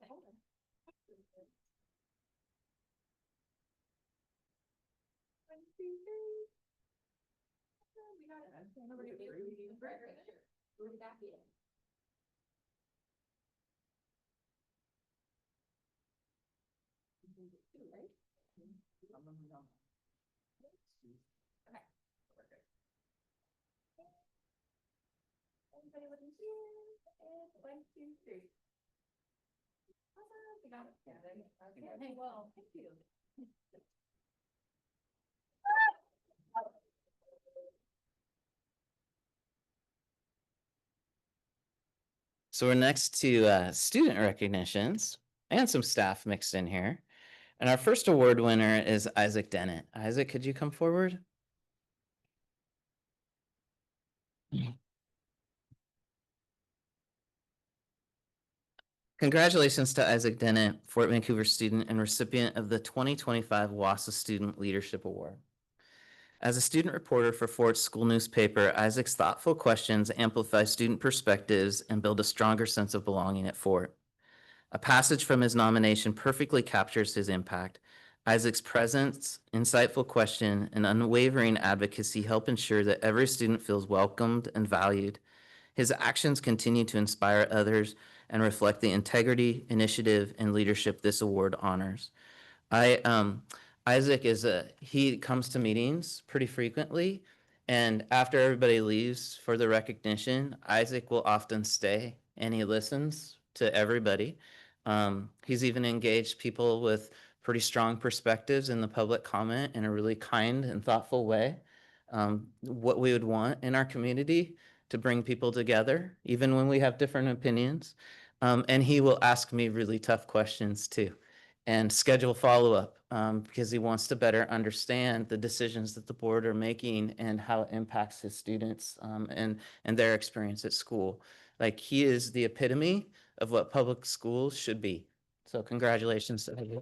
Everybody looking here, and 1, 2, 3. Awesome, you got it. Yeah, okay, well, thank you. So we're next to student recognitions and some staff mixed in here. And our first award winner is Isaac Dennett. Isaac, could you come forward? Congratulations to Isaac Dennett, Fort Vancouver student and recipient of the 2025 WASA Student Leadership Award. As a student reporter for Fort's school newspaper, Isaac's thoughtful questions amplify student perspectives and build a stronger sense of belonging at Fort. A passage from his nomination perfectly captures his impact. Isaac's presence, insightful question, and unwavering advocacy help ensure that every student feels welcomed and valued. His actions continue to inspire others and reflect the integrity, initiative, and leadership this award honors. Isaac he comes to meetings pretty frequently, and after everybody leaves for the recognition, Isaac will often stay and he listens to everybody. He's even engaged people with pretty strong perspectives in the public comment in a really kind and thoughtful way. What we would want in our community to bring people together, even when we have different opinions. And he will ask me really tough questions too, and schedule follow-up because he wants to better understand the decisions that the board are making and how it impacts his students and their experience at school. Like, he is the epitome of what public schools should be. So congratulations to him.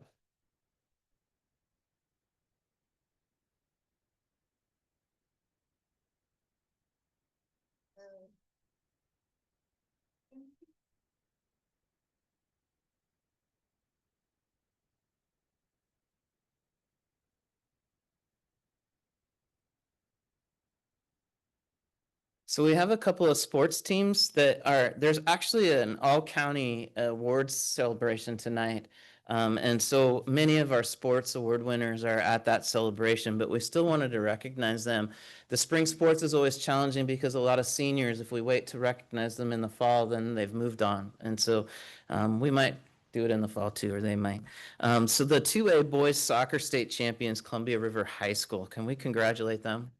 So we have a couple of sports teams that there's actually an all-county awards celebration tonight. And so many of our sports award winners are at that celebration, but we still wanted to recognize them. The spring sports is always challenging because a lot of seniors, if we wait to recognize them in the fall, then they've moved on. And so we might do it in the fall too, or they might. So the 2A boys soccer state champions, Columbia River High School, can we congratulate them?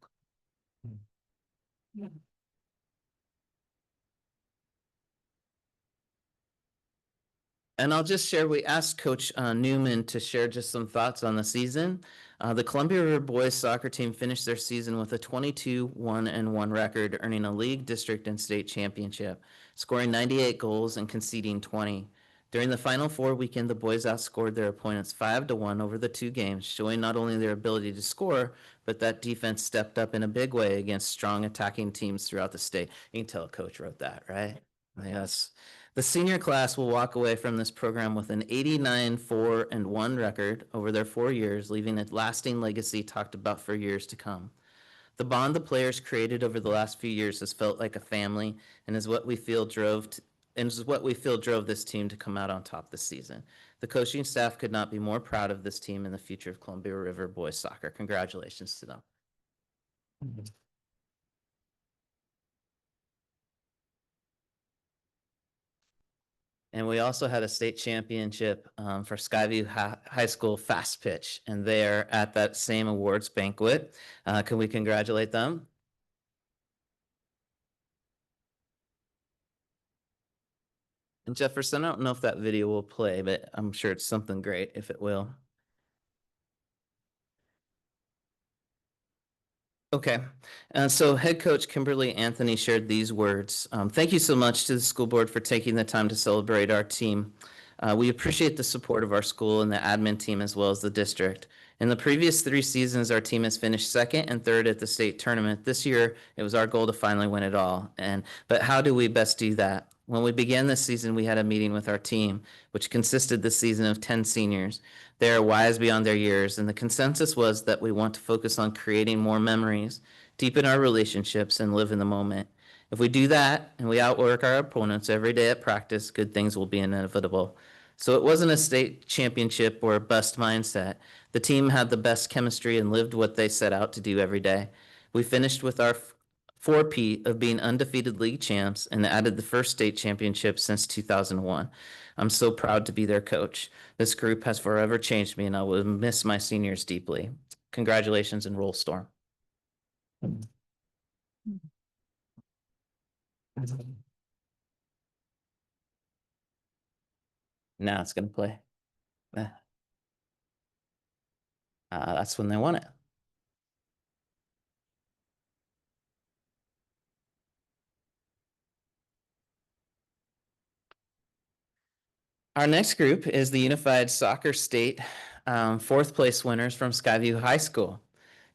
And I'll just share, we asked Coach Newman to share just some thoughts on the season. The Columbia River boys soccer team finished their season with a 22-1-1 record, earning a league, district, and state championship, scoring 98 goals and conceding 20. During the Final Four weekend, the boys outscored their opponents 5-1 over the two games, showing not only their ability to score, but that defense stepped up in a big way against strong attacking teams throughout the state. You can tell a coach wrote that, right? Yes. The senior class will walk away from this program with an 89-4-1 record over their 4 years, leaving a lasting legacy talked about for years to come. The bond the players created over the last few years has felt like a family and is what we feel drove this team to come out on top this season. The coaching staff could not be more proud of this team and the future of Columbia River boys soccer. Congratulations to them. And we also had a state championship for Skyview High School fast pitch, and they're at that same awards banquet. Can we congratulate them? And Jefferson, I don't know if that video will play, but I'm sure it's something great if it will. Okay, so head coach Kimberly Anthony shared these words. Thank you so much to the school board for taking the time to celebrate our team. We appreciate the support of our school and the admin team as well as the district. In the previous 3 seasons, our team has finished 2nd and 3rd at the state tournament. This year, it was our goal to finally win it all. But how do we best do that? When we began this season, we had a meeting with our team, which consisted this season of 10 seniors. They are wise beyond their years, and the consensus was that we want to focus on creating more memories, deepen our relationships, and live in the moment. If we do that and we outwork our opponents every day at practice, good things will be inevitable. So it wasn't a state championship or a bust mindset. The team had the best chemistry and lived what they set out to do every day. We finished with our 4P of being undefeated league champs and added the first state championship since 2001. I'm so proud to be their coach. This group has forever changed me, and I will miss my seniors deeply. Congratulations and roll Storm. Now it's going to play. That's when they want it. Our next group is the Unified Soccer State 4th place winners from Skyview High School.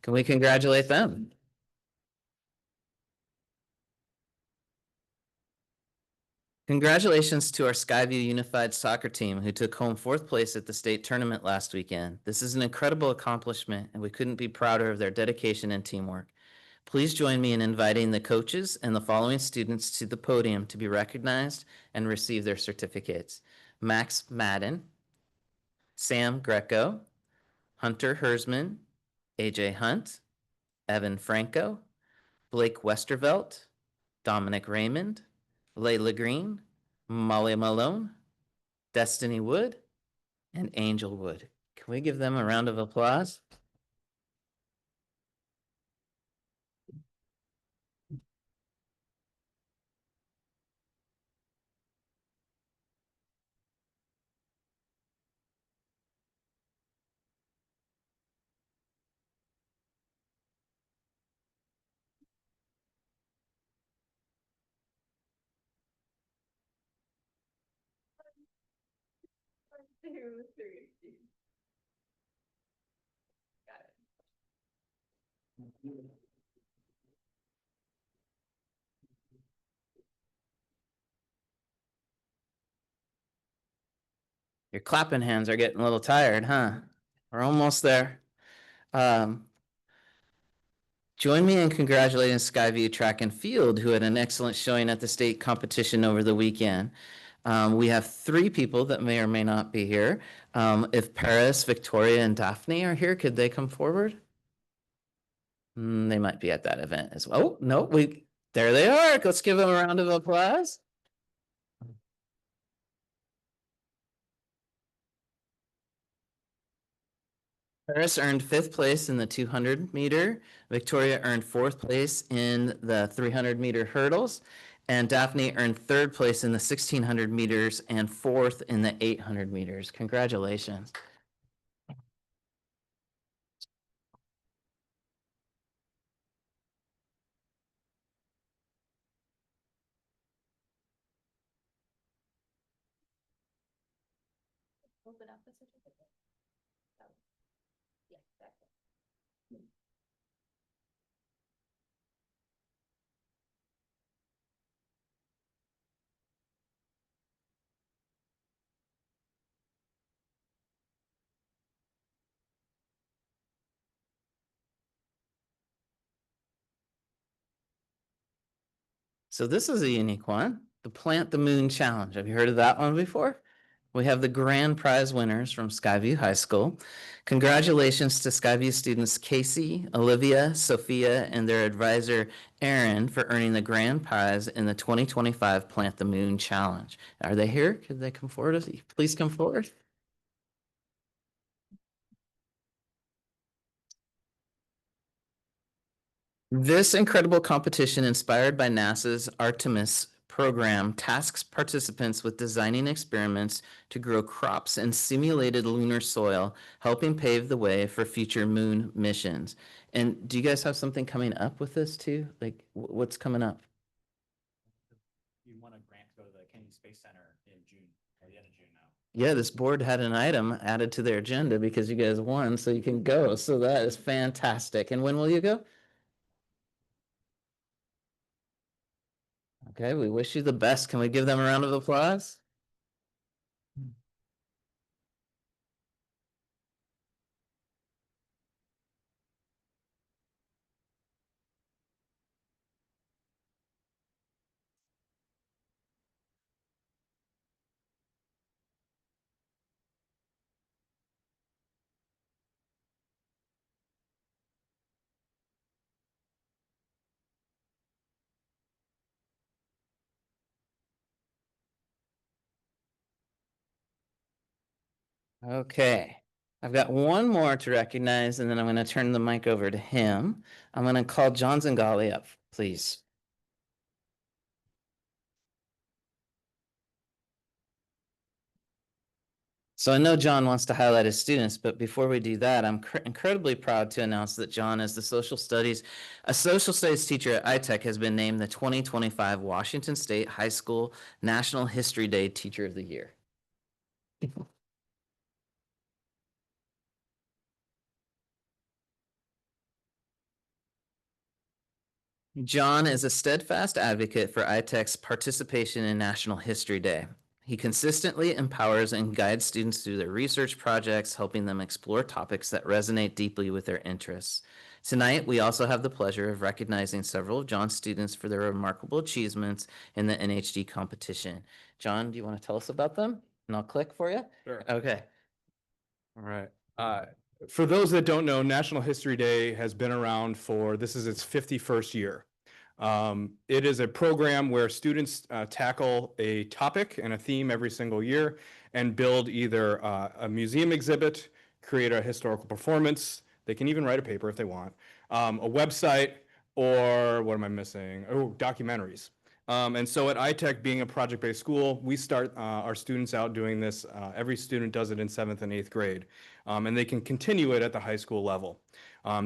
Can we congratulate them? Congratulations to our Skyview Unified Soccer team who took home 4th place at the state tournament last weekend. This is an incredible accomplishment, and we couldn't be prouder of their dedication and teamwork. Please join me in inviting the coaches and the following students to the podium to be recognized and receive their certificates. Max Madden, Sam Greco, Hunter Hersman, AJ Hunt, Evan Franco, Blake Westervelt, Dominic Raymond, Layla Green, Molly Malone, Destiny Wood, and Angel Wood. Can we give them a round of applause? Your clapping hands are getting a little tired, huh? We're almost there. Join me in congratulating Skyview Track and Field, who had an excellent showing at the state competition over the weekend. We have 3 people that may or may not be here. If Paris, Victoria, and Daphne are here, could they come forward? They might be at that event as well. Oh, no, there they are. Let's give them a round of applause. Paris earned 5th place in the 200 meter. Victoria earned 4th place in the 300 meter hurdles. And Daphne earned 3rd place in the 1600 meters and 4th in the 800 meters. Congratulations. Open up the certificate. Yeah, exactly. So this is a unique one, the Plant the Moon Challenge. Have you heard of that one before? We have the grand prize winners from Skyview High School. Congratulations to Skyview students Casey, Olivia, Sophia, and their advisor Aaron for earning the grand prize in the 2025 Plant the Moon Challenge. Are they here? Could they come forward? Please come forward. This incredible competition, inspired by NASA's Artemis program, tasks participants with designing experiments to grow crops in simulated lunar soil, helping pave the way for future moon missions. And do you guys have something coming up with this too? Like, what's coming up? You want a grant to go to the Kennedy Space Center in June, or the end of June now. Yeah, this board had an item added to their agenda because you guys won, so you can go. So that is fantastic. And when will you go? Okay, we wish you the best. Can we give them a round of applause? Okay, I've got one more to recognize, and then I'm going to turn the mic over to him. I'm going to call John Zingali up, please. So I know John wants to highlight his students, but before we do that, I'm incredibly proud to announce that John, as a social studies teacher at ITech, has been named the 2025 Washington State High School National History Day Teacher of the Year. John is a steadfast advocate for ITech's participation in National History Day. He consistently empowers and guides students through their research projects, helping them explore topics that resonate deeply with their interests. Tonight, we also have the pleasure of recognizing several of John's students for their remarkable achievements in the NHD competition. John, do you want to tell us about them? And I'll click for you. Sure. Okay. All right. For those that don't know, National History Day has been around this is its 51st year. It is a program where students tackle a topic and a theme every single year and build either a museum exhibit, create a historical performance. They can even write a paper if they want, a website, or what am I missing? Oh, documentaries. And so at ITech, being a project-based school, we start our students out doing this. Every student does it in 7th and 8th grade, and they can continue it at the high school level.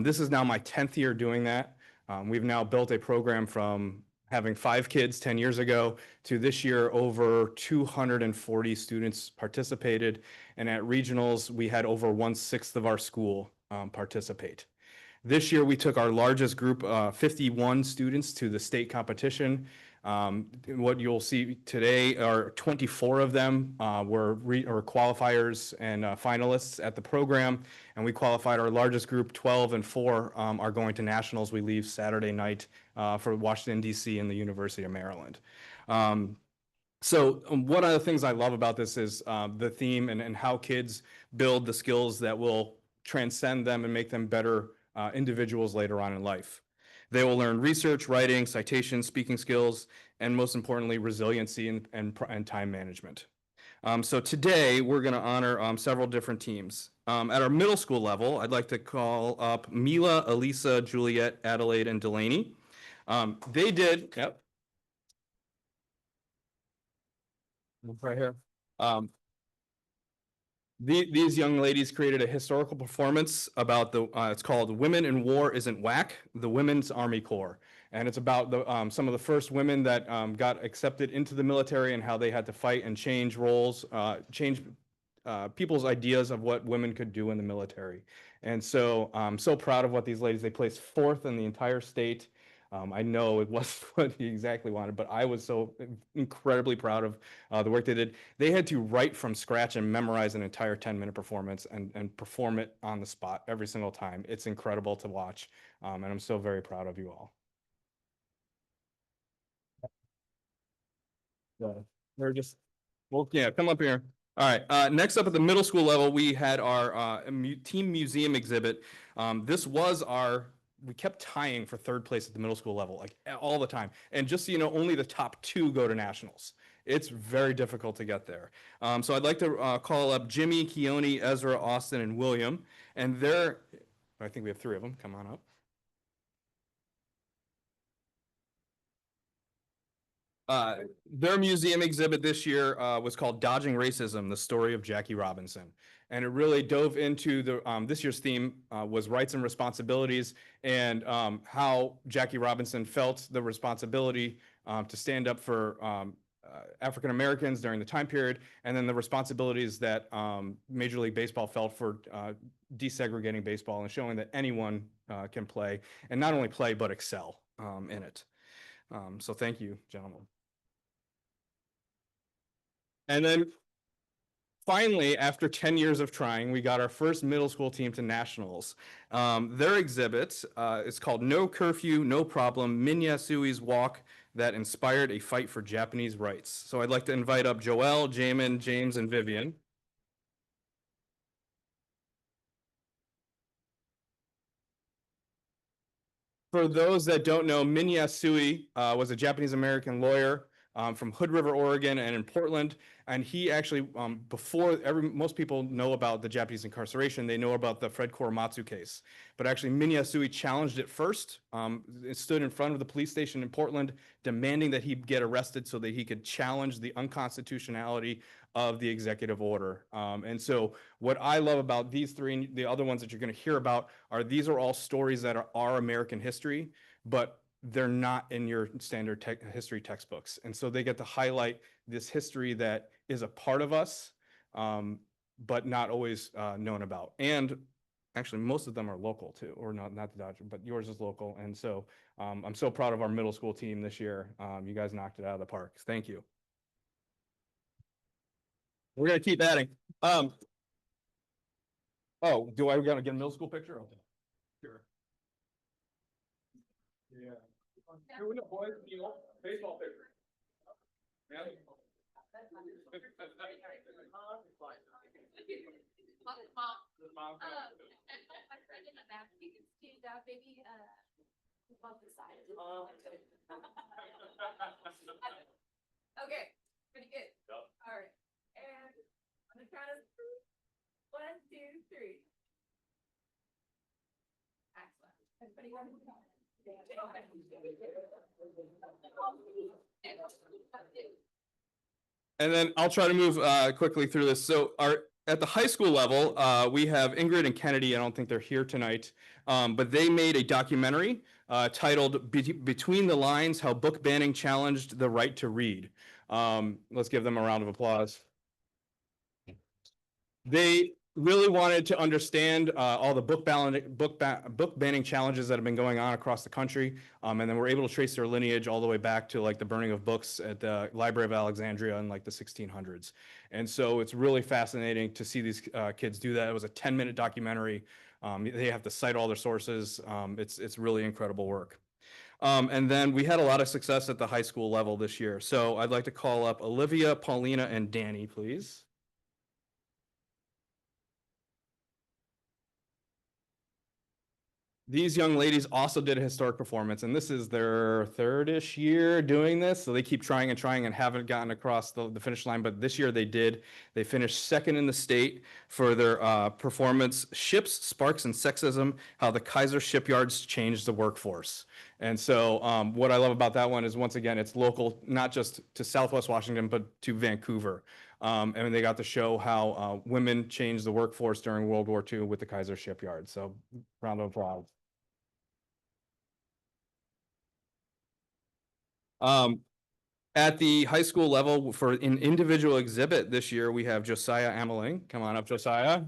This is now my 10th year doing that. We've now built a program from having 5 kids 10 years ago to this year over 240 students participated, and at regionals, we had over 1/6 of our school participate. This year, we took our largest group, 51 students, to the state competition. What you'll see today are 24 of them were qualifiers and finalists at the program, and we qualified our largest group. 12 and 4 are going to nationals. We leave Saturday night for Washington, D.C. and the University of Maryland. So one of the things I love about this is the theme and how kids build the skills that will transcend them and make them better individuals later on in life. They will learn research, writing, citation, speaking skills, and most importantly, resiliency and time management. So today we're going to honor several different teams. At our middle school level, I'd like to call up Mila, Elisa, Juliet, Adelaide, and Delaney. They did, yep. Right here. These young ladies created a historical performance about it's called Women in War Isn't Whack, the Women's Army Corps. And it's about some of the first women that got accepted into the military and how they had to fight and change roles, change people's ideas of what women could do in the military. And so I'm so proud of what these ladies, they placed 4th in the entire state. I know it wasn't what he exactly wanted, but I was so incredibly proud of the work they did. They had to write from scratch and memorize an entire 10-minute performance and perform it on the spot every single time. It's incredible to watch, and I'm so very proud of you all. They're just, well, yeah, come up here. All right, next up at the middle school level, we had our team museum exhibit. This was we kept tying for 3rd place at the middle school level, like all the time. And just so you know, only the top 2 go to nationals. It's very difficult to get there. So I'd like to call up Jimmy, Keone, Ezra, Austin, and William. And I think we have 3 of them. Come on up. Their museum exhibit this year was called Dodging Racism, the Story of Jackie Robinson. And it really dove into this year's theme was rights and responsibilities and how Jackie Robinson felt the responsibility to stand up for African Americans during the time period, and then the responsibilities that Major League Baseball felt for desegregating baseball and showing that anyone can play, and not only play, but excel in it. So thank you, gentlemen. And then finally, after 10 years of trying, we got our first middle school team to nationals. Their exhibit is called No Curfew, No Problem, Minya Sui's Walk that inspired a fight for Japanese rights. So I'd like to invite up Joelle, Jamin, James, and Vivian. For those that don't know, Minya Sui was a Japanese-American lawyer from Hood River, Oregon, and in Portland. And he actually, before most people know about the Japanese incarceration, they know about the Fred Korematsu case. But actually, Minya Sui challenged it first. It stood in front of the police station in Portland, demanding that he get arrested so that he could challenge the unconstitutionality of the executive order. And so what I love about these 3 and the other ones that you're going to hear about are these are all stories that are American history, but they're not in your standard history textbooks. And so they get to highlight this history that is a part of us, but not always known about. And actually, most of them are local too, or not the Dodger, but yours is local. And so I'm so proud of our middle school team this year. You guys knocked it out of the park. Thank you. We're going to keep adding. Oh, do I got to get a middle school picture? Okay. Sure. Yeah. Here we go, boys. Baseball picture. Yeah. Okay, pretty good. Yep. All right. And on the count of 1, 2, 3. Excellent. Everybody got it? And then I'll try to move quickly through this. So at the high school level, we have Ingrid and Kennedy. I don't think they're here tonight, but they made a documentary titled Between the Lines, How Book Banning Challenged the Right to Read. Let's give them a round of applause. They really wanted to understand all the book banning challenges that have been going on across the country, and then we're able to trace their lineage all the way back to like the burning of books at the Library of Alexandria in like the 1600s. And so it's really fascinating to see these kids do that. It was a 10-minute documentary. They have to cite all their sources. It's really incredible work. And then we had a lot of success at the high school level this year. So I'd like to call up Olivia, Paulina, and Danny, please. These young ladies also did a historic performance, and this is their third-ish year doing this. So they keep trying and haven't gotten across the finish line. But this year they did. They finished second in the state for their performance, Ships, Sparks, and Sexism, How the Kaiser Shipyards Changed the Workforce. And so what I love about that one is, once again, it's local, not just to Southwest Washington, but to Vancouver. And they got to show how women changed the workforce during World War II with the Kaiser Shipyard. So round of applause. At the high school level, for an individual exhibit this year, we have Josiah Ameling. Come on up, Josiah.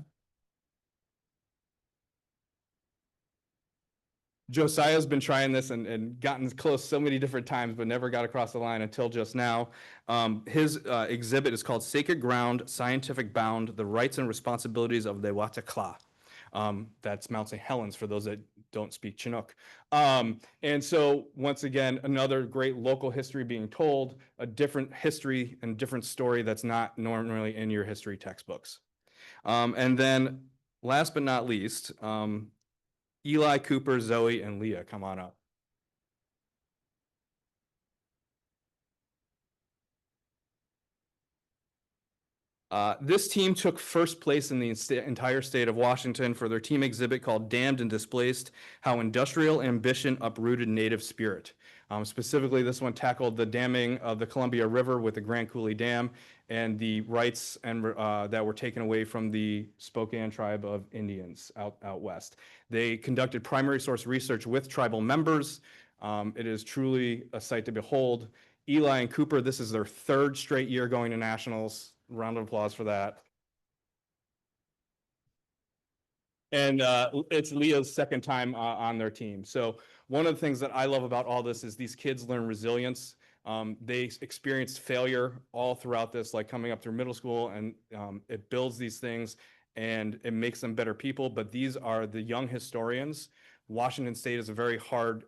Josiah's been trying this and gotten close so many different times, but never got across the line until just now. His exhibit is called Sacred Ground, Scientific Bound, The Rights and Responsibilities of the Watakla. That's Mount St. Helens for those that don't speak Chinook. And so once again, another great local history being told, a different history and different story that's not normally in your history textbooks. And then last but not least, Eli, Cooper, Zoe, and Leah, come on up. This team took first place in the entire state of Washington for their team exhibit called Damned and Displaced, How Industrial Ambition Uprooted Native Spirit. Specifically, this one tackled the damming of the Columbia River with the Grand Coulee Dam and the rights that were taken away from the Spokane tribe of Indians out west. They conducted primary source research with tribal members. It is truly a sight to behold. Eli and Cooper, this is their third straight year going to nationals. Round of applause for that. And it's Leah's second time on their team. So one of the things that I love about all this is these kids learn resilience. They experienced failure all throughout this, like coming up through middle school, and it builds these things and it makes them better people. But these are the young historians. Washington State is a very hard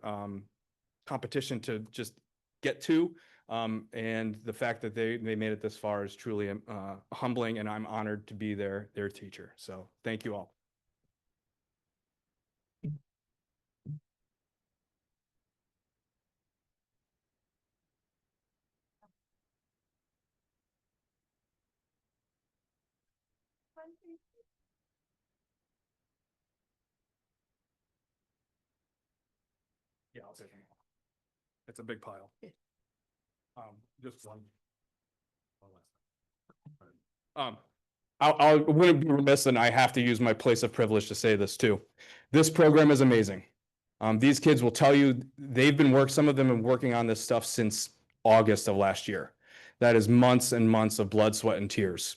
competition to just get to. And the fact that they made it this far is truly humbling, and I'm honored to be their teacher. So thank you all. Yeah, I'll take them. It's a big pile. Just one. I wouldn't be remiss, and I have to use my place of privilege to say this too. This program is amazing. These kids will tell you some of them have been working on this stuff since August of last year. That is months and months of blood, sweat, and tears.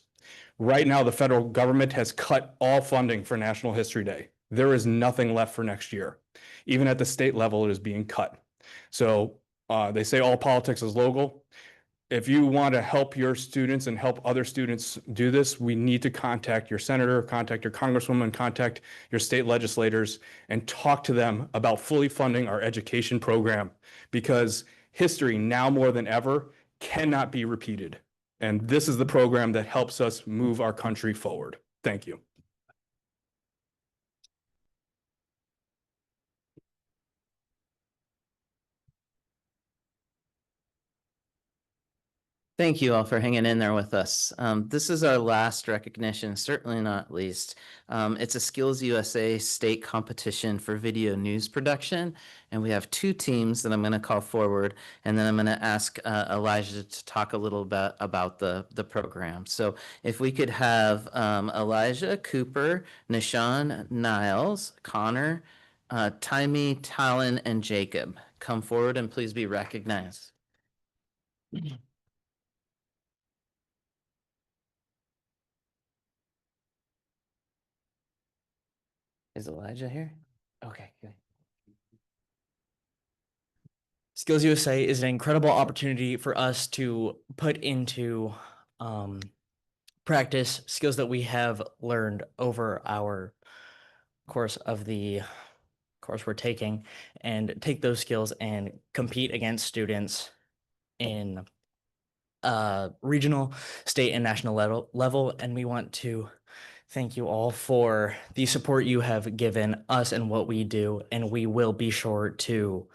Right now, the federal government has cut all funding for National History Day. There is nothing left for next year. Even at the state level, it is being cut. So they say all politics is local. If you want to help your students and help other students do this, we need to contact your senator, contact your congresswoman, contact your state legislators, and talk to them about fully funding our education program, because history now more than ever cannot be repeated. And this is the program that helps us move our country forward. Thank you. Thank you all for hanging in there with us. This is our last recognition, certainly not least. It's a Skills USA state competition for video news production, and we have two teams that I'm going to call forward, and then I'm going to ask Elijah to talk a little bit about the program. So if we could have Elijah, Cooper, Nishan, Niles, Connor, Taimi, Talon, and Jacob come forward and please be recognized. Is Elijah here? Okay, good. Skills USA is an incredible opportunity for us to put into practice skills that we have learned over our course of the course we're taking, and take those skills and compete against students in regional, state, and national level. And we want to thank you all for the support you have given us and what we do, and we will be sure to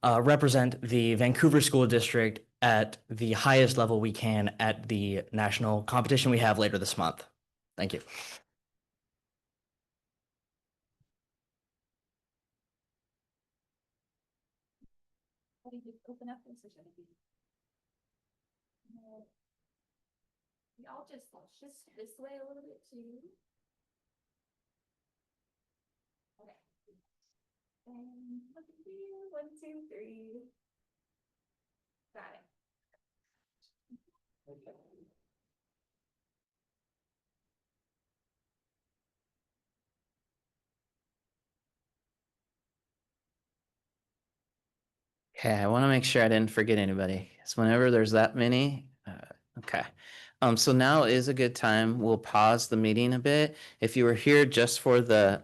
represent the Vancouver School District at the highest level we can at the national competition we have later this month. Thank you. Open up this Y'all just this way a little bit too. Okay. And look at you. 1, 2, 3. Got it. Okay. Okay, I want to make sure I didn't forget anybody. So whenever there's that many, okay. So now is a good time. We'll pause the meeting a bit. If you were here just for the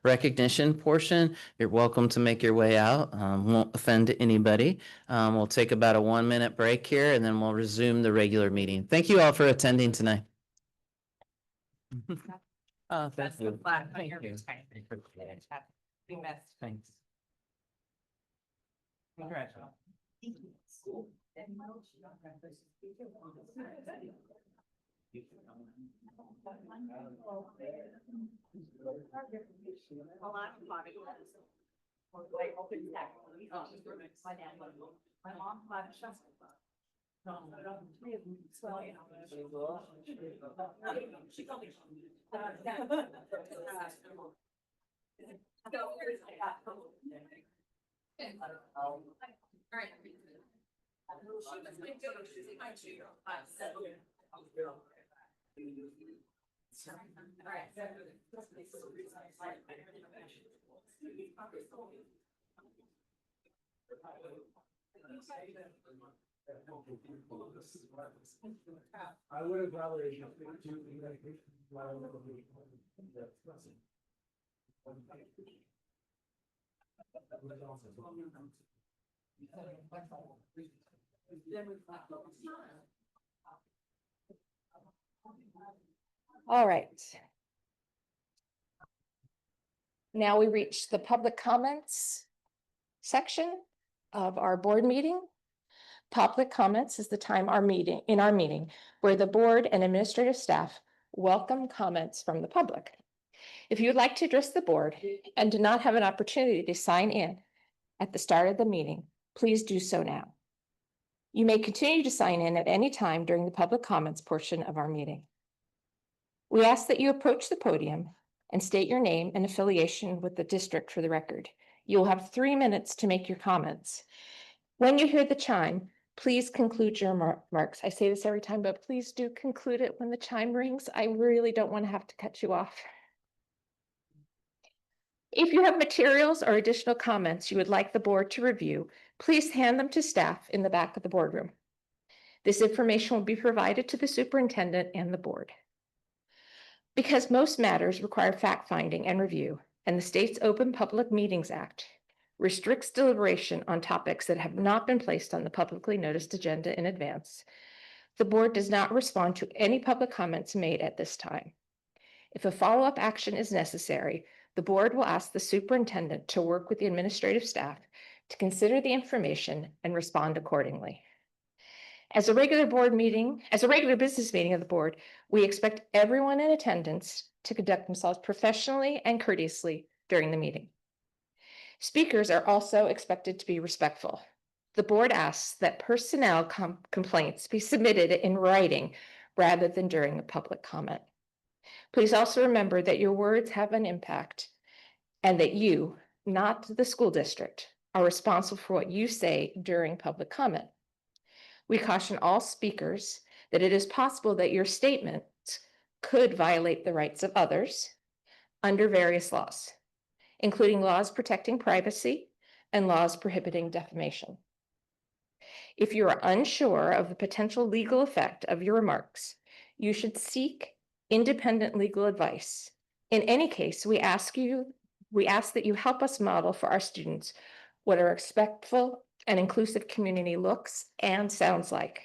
recognition portion, you're welcome to make your way out. Won't offend anybody. We'll take about a 1-minute break here, and then we'll resume the regular meeting. Thank you all for attending tonight. Thank you. Thank you. Thanks. I would have rather All right. Now we reach the public comments section of our board meeting. Public comments is the time in our meeting where the board and administrative staff welcome comments from the public. If you would like to address the board and do not have an opportunity to sign in at the start of the meeting, please do so now. You may continue to sign in at any time during the public comments portion of our meeting. We ask that you approach the podium and state your name and affiliation with the district for the record. You will have 3 minutes to make your comments. When you hear the chime, please conclude your remarks. I say this every time, but please do conclude it when the chime rings. I really don't want to have to cut you off. If you have materials or additional comments you would like the board to review, please hand them to staff in the back of the boardroom. This information will be provided to the superintendent and the board. Because most matters require fact-finding and review, and the state's Open Public Meetings Act restricts deliberation on topics that have not been placed on the publicly noticed agenda in advance, the board does not respond to any public comments made at this time. If a follow-up action is necessary, the board will ask the superintendent to work with the administrative staff to consider the information and respond accordingly. As a regular business meeting of the board, we expect everyone in attendance to conduct themselves professionally and courteously during the meeting. Speakers are also expected to be respectful. The board asks that personnel complaints be submitted in writing rather than during a public comment. Please also remember that your words have an impact and that you, not the school district, are responsible for what you say during public comment. We caution all speakers that it is possible that your statements could violate the rights of others under various laws, including laws protecting privacy and laws prohibiting defamation. If you are unsure of the potential legal effect of your remarks, you should seek independent legal advice. In any case, we ask you We ask that you help us model for our students what a respectful and inclusive community looks and sounds like.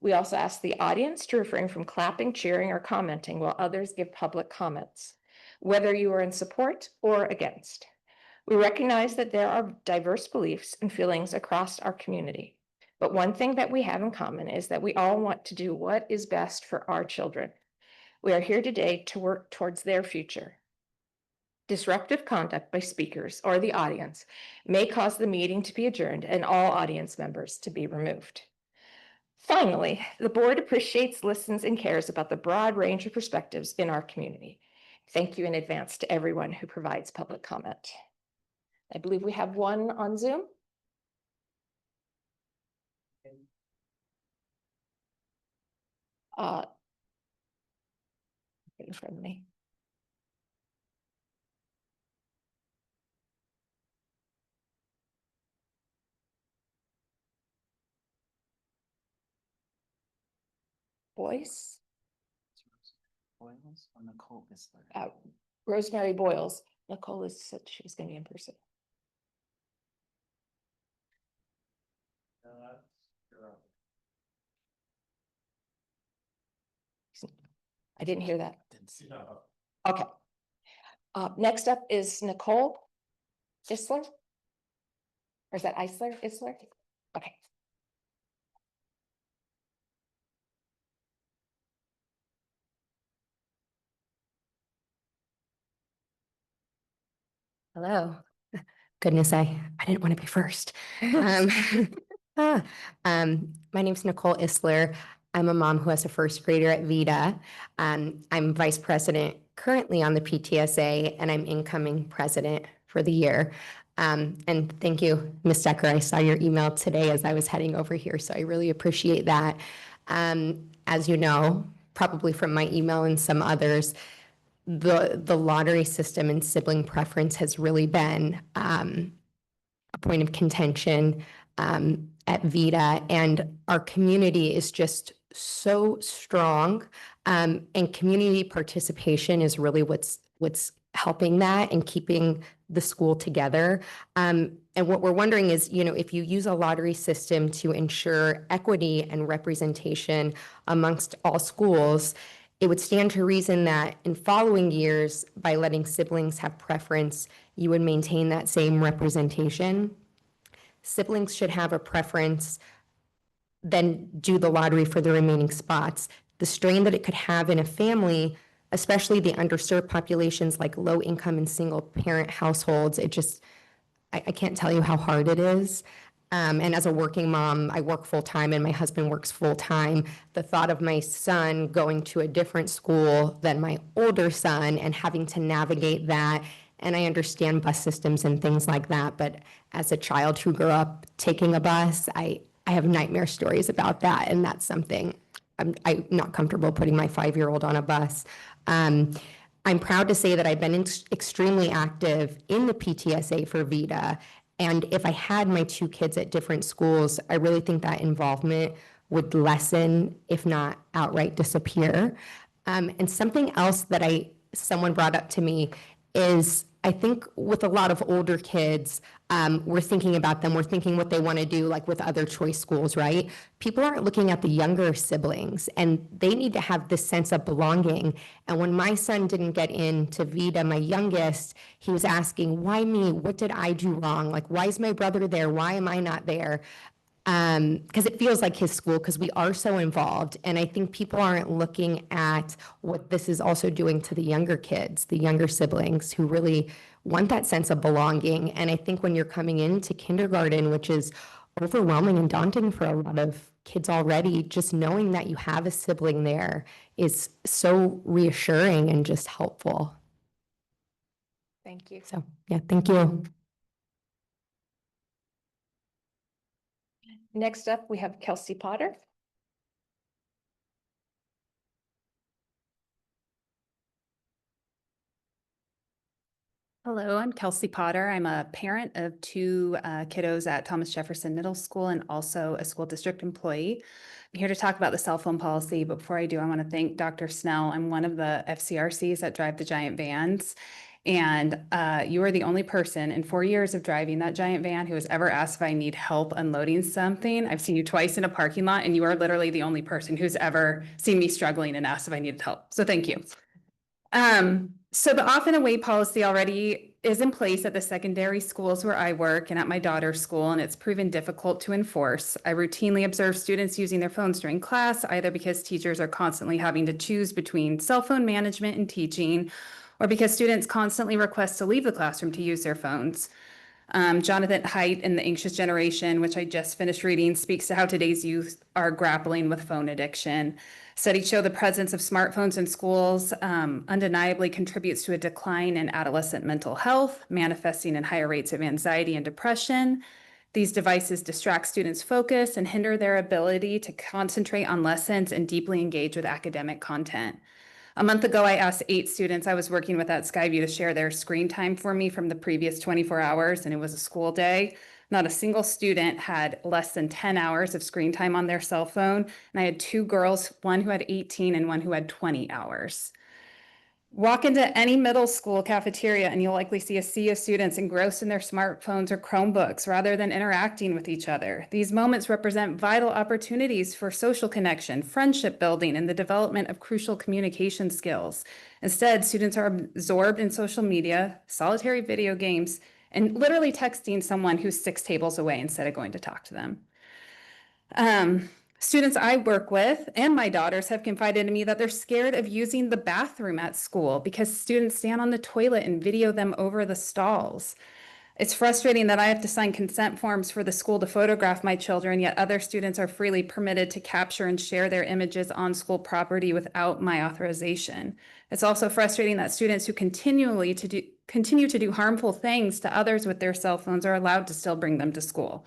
We also ask the audience to refrain from clapping, cheering, or commenting while others give public comments, whether you are in support or against. We recognize that there are diverse beliefs and feelings across our community, but one thing that we have in common is that we all want to do what is best for our children. We are here today to work towards their future. Disruptive conduct by speakers or the audience may cause the meeting to be adjourned and all audience members to be removed. Finally, the board appreciates, listens, and cares about the broad range of perspectives in our community. Thank you in advance to everyone who provides public comment. I believe we have one on Zoom. In front of me. Boyce? Boyles or Nicole Isler? Rosemary Boyles. Nicole has said she was going to be in person. I didn't hear that. Okay. Next up is Nicole Isler. Or is that Isler? Okay. Hello. Goodness, I didn't want to be first. My name's Nicole Isler. I'm a mom who has a first grader at VITA. I'm vice president currently on the PTSA, and I'm incoming president for the year. And thank you, Ms. Decker. I saw your email today as I was heading over here, so I really appreciate that. As you know, probably from my email and some others, the lottery system and sibling preference has really been a point of contention at VITA, and our community is just so strong, and community participation is really what's helping that and keeping the school together. And what we're wondering is, if you use a lottery system to ensure equity and representation amongst all schools, it would stand to reason that in following years, by letting siblings have preference, you would maintain that same representation. Siblings should have a preference, then do the lottery for the remaining spots. The strain that it could have in a family, especially the underserved populations like low income and single parent households, I can't tell you how hard it is. And as a working mom, I work full time and my husband works full time. The thought of my son going to a different school than my older son and having to navigate that, and I understand bus systems and things like that, but as a child who grew up taking a bus, I have nightmare stories about that, and that's something I'm not comfortable putting my 5-year-old on a bus. I'm proud to say that I've been extremely active in the PTSA for VITA. And if I had my 2 kids at different schools, I really think that involvement would lessen, if not outright disappear. And something else that someone brought up to me is, I think with a lot of older kids, we're thinking about them, we're thinking what they want to do, like with other choice schools, right? People aren't looking at the younger siblings, and they need to have this sense of belonging. And when my son didn't get into VITA, my youngest, he was asking, why me? What did I do wrong? Like, why is my brother there? Why am I not there? Because it feels like his school, because we are so involved. And I think people aren't looking at what this is also doing to the younger kids, the younger siblings who really want that sense of belonging. And I think when you're coming into kindergarten, which is overwhelming and daunting for a lot of kids already, just knowing that you have a sibling there is so reassuring and just helpful. Thank you. So, yeah, thank you. Next up, we have Kelsey Potter. Hello, I'm Kelsey Potter. I'm a parent of 2 kiddos at Thomas Jefferson Middle School and also a school district employee. I'm here to talk about the cell phone policy, but before I do, I want to thank Dr. Snell. I'm one of the FCRCs that drive the giant vans, And you are the only person in 4 years of driving that giant van who has ever asked if I need help unloading something. I've seen you twice in a parking lot, and you are literally the only person who's ever seen me struggling and asked if I needed help. So thank you. So the off and away policy already is in place at the secondary schools where I work and at my daughter's school, and it's proven difficult to enforce. I routinely observe students using their phones during class, either because teachers are constantly having to choose between cell phone management and teaching, or because students constantly request to leave the classroom to use their phones. Jonathan Haidt in The Anxious Generation, which I just finished reading, speaks to how today's youth are grappling with phone addiction. Studies show the presence of smartphones in schools undeniably contributes to a decline in adolescent mental health, manifesting in higher rates of anxiety and depression. These devices distract students' focus and hinder their ability to concentrate on lessons and deeply engage with academic content. A month ago, I asked 8 students I was working with at Skyview to share their screen time for me from the previous 24 hours, and it was a school day. Not a single student had less than 10 hours of screen time on their cell phone, and I had 2 girls, one who had 18 and one who had 20 hours. Walk into any middle school cafeteria and you'll likely see a sea of students engrossed in their smartphones or Chromebooks rather than interacting with each other. These moments represent vital opportunities for social connection, friendship building, and the development of crucial communication skills. Instead, students are absorbed in social media, solitary video games, and literally texting someone who's 6 tables away instead of going to talk to them. Students I work with and my daughters have confided to me that they're scared of using the bathroom at school because students stand on the toilet and video them over the stalls. It's frustrating that I have to sign consent forms for the school to photograph my children, yet other students are freely permitted to capture and share their images on school property without my authorization. It's also frustrating that students who continue to do harmful things to others with their cell phones are allowed to still bring them to school.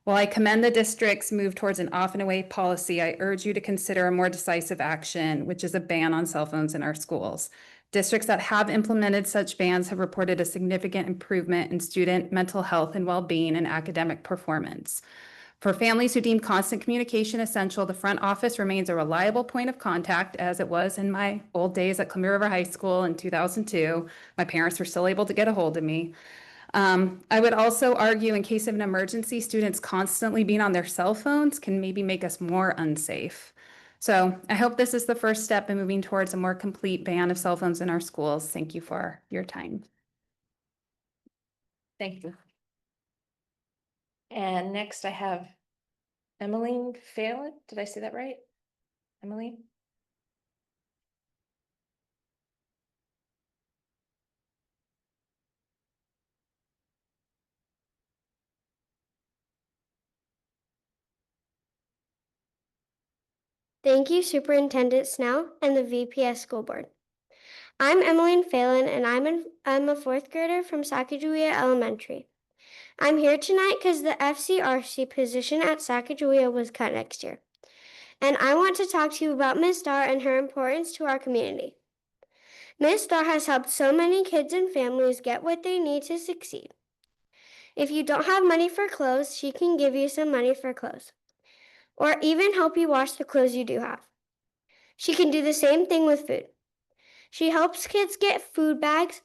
While I commend the district's move towards an off and away policy, I urge you to consider a more decisive action, which is a ban on cell phones in our schools. Districts that have implemented such bans have reported a significant improvement in student mental health and well-being and academic performance. For families who deem constant communication essential, the front office remains a reliable point of contact, as it was in my old days at Columbia River High School in 2002. My parents were still able to get a hold of me. I would also argue in case of an emergency, students constantly being on their cell phones can maybe make us more unsafe. So I hope this is the first step in moving towards a more complete ban of cell phones in our schools. Thank you for your time. Thank you. And next I have Emmeline Phelan. Did I say that right? Emmeline? Thank you, Superintendent Snell and the VPS School Board. I'm Emmeline Phelan, and I'm a 4th grader from Sacagawea Elementary. I'm here tonight because the FCRC position at Sacagawea was cut next year. And I want to talk to you about Ms. Starr and her importance to our community. Ms. Starr has helped so many kids and families get what they need to succeed. If you don't have money for clothes, she can give you some money for clothes, or even help you wash the clothes you do have. She can do the same thing with food. She helps kids get food bags,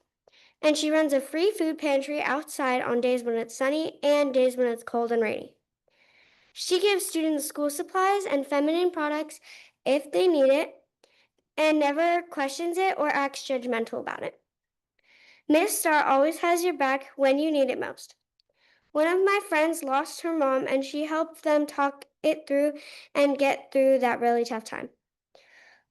and she runs a free food pantry outside on days when it's sunny and days when it's cold and rainy. She gives students school supplies and feminine products if they need it, and never questions it or acts judgmental about it. Miss Starr always has your back when you need it most. One of my friends lost her mom, and she helped them talk it through and get through that really tough time.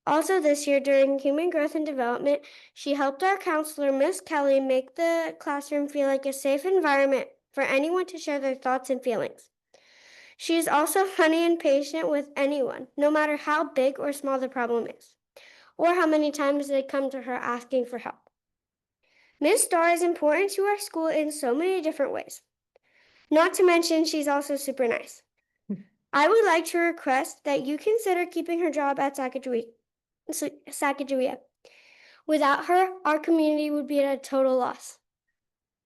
Also this year during Human Growth and Development, she helped our counselor, Miss Kelly, make the classroom feel like a safe environment for anyone to share their thoughts and feelings. She is also funny and patient with anyone, no matter how big or small the problem is, or how many times they come to her asking for help. Miss Starr is important to our school in so many different ways. Not to mention, she's also super nice. I would like to request that you consider keeping her job at Sacagawea. Without her, our community would be at a total loss.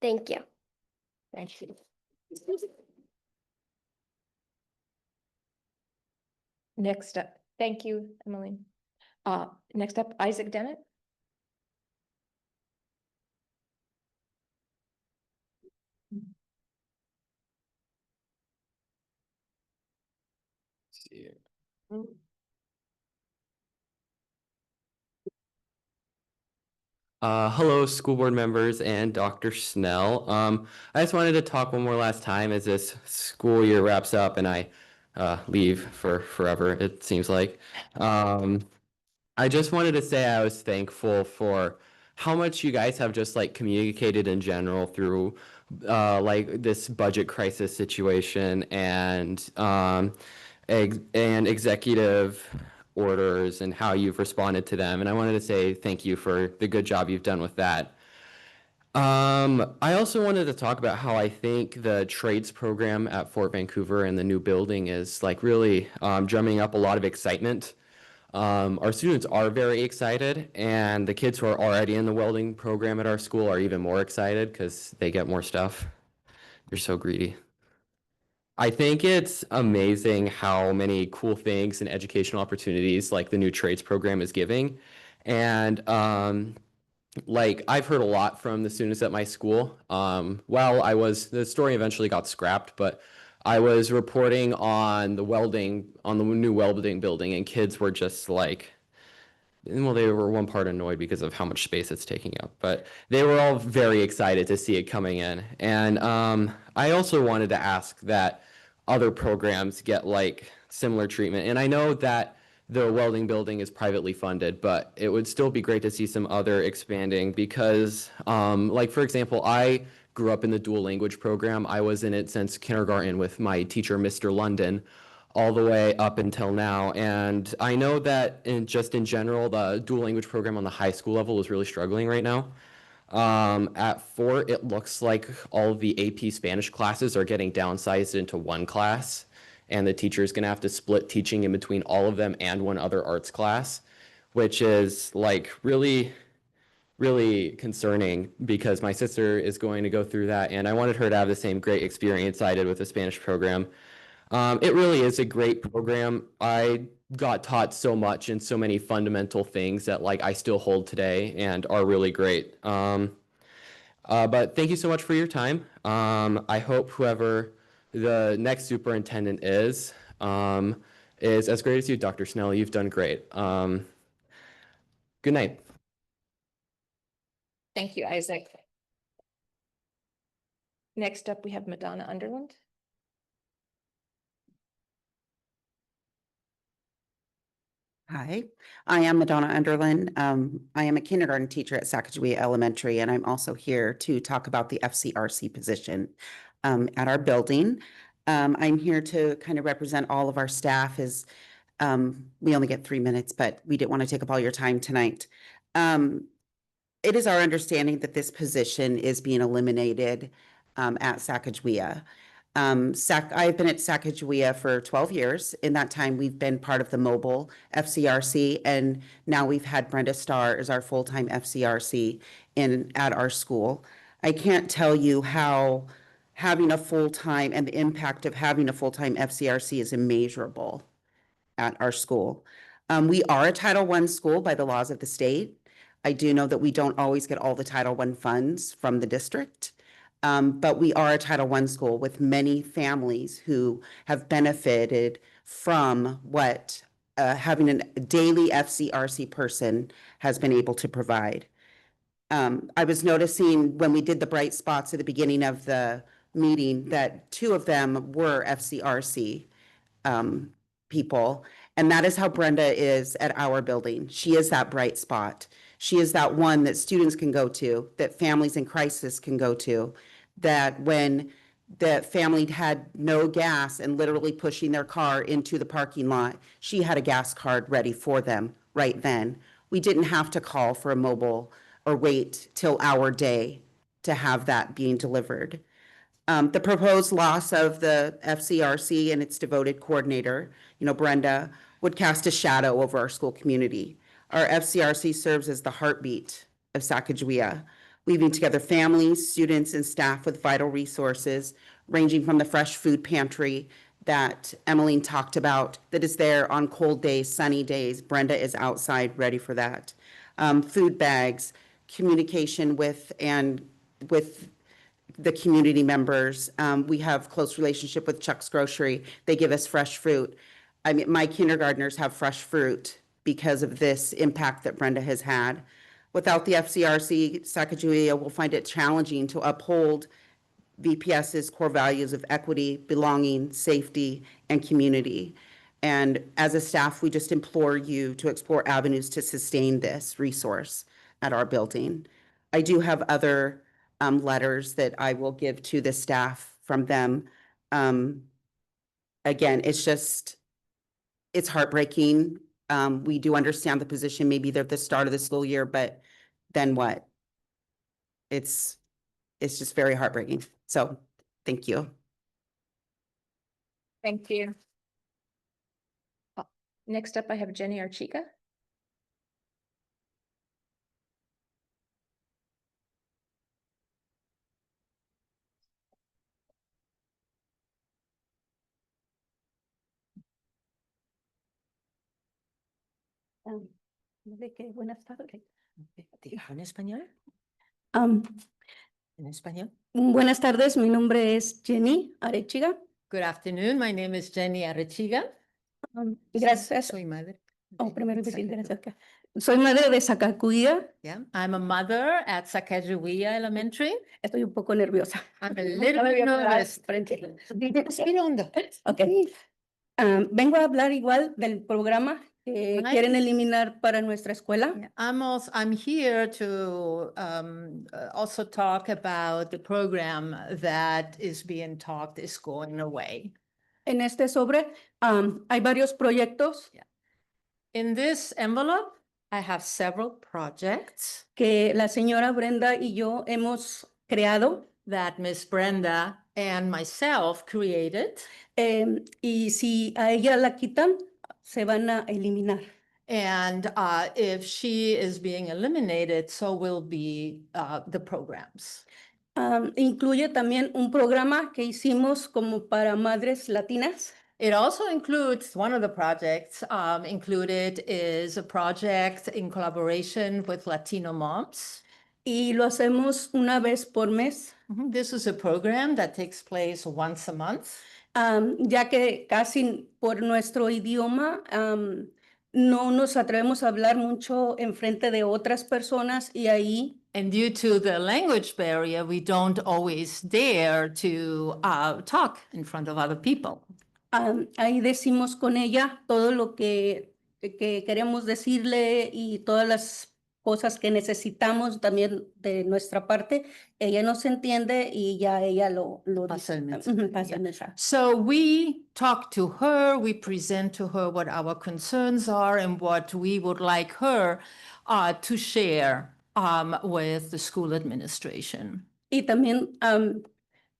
Thank you. Thank you. Next up, thank you, Emmeline. Next up, Isaac Dennett. see. Hello, school board members and Dr. Snell. I just wanted to talk one more last time as this school year wraps up and I leave for forever, it seems like. I just wanted to say I was thankful for how much you guys have just like communicated in general through like this budget crisis situation and executive orders and how you've responded to them. And I wanted to say thank you for the good job you've done with that. I also wanted to talk about how I think the trades program at Fort Vancouver and the new building is like really drumming up a lot of excitement. Our students are very excited, and the kids who are already in the welding program at our school are even more excited because they get more stuff. You're so greedy. I think it's amazing how many cool things and educational opportunities like the new trades program is giving. And like I've heard a lot from the students at my school. The story eventually got scrapped, but I was reporting on the new welding building, and kids were just like, well, they were one part annoyed because of how much space it's taking up, but they were all very excited to see it coming in. And I also wanted to ask that other programs get like similar treatment. And I know that the welding building is privately funded, but it would still be great to see some other expanding because, like, for example, I grew up in the dual language program. I was in it since kindergarten with my teacher, Mr. London, all the way up until now. And I know that in general, the dual language program on the high school level is really struggling right now. At Fort, it looks like all of the AP Spanish classes are getting downsized into one class, and the teacher is going to have to split teaching in between all of them and one other arts class, which is like really, really concerning because my sister is going to go through that, and I wanted her to have the same great experience I did with the Spanish program. It really is a great program. I got taught so much and so many fundamental things that like I still hold today and are really great. But thank you so much for your time. I hope whoever the next superintendent is as great as you, Dr. Snell. You've done great. Good night. Thank you, Isaac. Next up, we have Madonna Underland. Hi, I am Madonna Underland. I am a kindergarten teacher at Sacagawea Elementary, and I'm also here to talk about the FCRC position at our building. I'm here to kind of represent all of our staff as we only get 3 minutes, but we didn't want to take up all your time tonight. It is our understanding that this position is being eliminated at Sacagawea. I've been at Sacagawea for 12 years. In that time, we've been part of the mobile FCRC, and now we've had Brenda Starr as our full-time FCRC at our school. I can't tell you how having a full-time and the impact of having a full-time FCRC is immeasurable at our school. We are a Title I school by the laws of the state. I do know that we don't always get all the Title I funds from the district. But we are a Title I school with many families who have benefited from what having a daily FCRC person has been able to provide. I was noticing when we did the bright spots at the beginning of the meeting that 2 of them were FCRC people. And that is how Brenda is at our building. She is that bright spot. She is that one that students can go to, that families in crisis can go to, that when the family had no gas and literally pushing their car into the parking lot, she had a gas card ready for them right then. We didn't have to call for a mobile or wait till our day to have that being delivered. The proposed loss of the FCRC and its devoted coordinator, Brenda, would cast a shadow over our school community. Our FCRC serves as the heartbeat of Sacagawea, weaving together families, students, and staff with vital resources, ranging from the fresh food pantry that Emmeline talked about, that is there on cold days, sunny days. Brenda is outside ready for that. Food bags, communication with the community members. We have close relationship with Chuck's Grocery. They give us fresh fruit. I mean, my kindergartners have fresh fruit because of this impact that Brenda has had. Without the FCRC, Sacagawea will find it challenging to uphold VPS's core values of equity, belonging, safety, and community. And as a staff, we just implore you to explore avenues to sustain this resource at our building. I do have other letters that I will give to the staff from them. Again, it's heartbreaking. We do understand the position. Maybe they're at the start of the school year, but then what? It's just very heartbreaking. So thank you. Thank you. Next up, I have Jenny Archica. Buenas tardes. ¿En español? ¿En español? Buenas tardes, mi nombre es Jenny Arechiga. Good afternoon, my name is Jenny Arechiga. Gracias. Soy madre. Oh, primero decir gracias. Soy madre de Sacagawea. Yeah, I'm a mother at Sacagawea Elementary. Estoy un poco nerviosa. I'm a little bit nervous. Respira hondo. Okay. Vengo a hablar igual del programa que quieren eliminar para nuestra escuela. I'm here to also talk about the program that is being talked is going away. En este sobre hay varios proyectos. In this envelope, I have several projects que la señora Brenda y yo hemos creado. That Miss Brenda and myself created. Y si a ella la quitan, se van a eliminar. And if she is being eliminated, so will be the programs. Incluye también un programa que hicimos como para madres latinas. It also includes, one of the projects included is a project in collaboration with Latino moms. Y lo hacemos una vez por mes. This is a program that takes place once a month. Ya que casi por nuestro idioma no nos atrevemos a hablar mucho en frente de otras personas y ahí. And due to the language barrier, we don't always dare to talk in front of other people. Ahí decimos con ella todo lo que queremos decirle y todas las cosas que necesitamos también de nuestra parte. Ella nos entiende y ya ella lo Pasa el dice. Pasa el mensaje. So we talk to her, we present to her what our concerns are and what we would like her to share with the school administration. Y también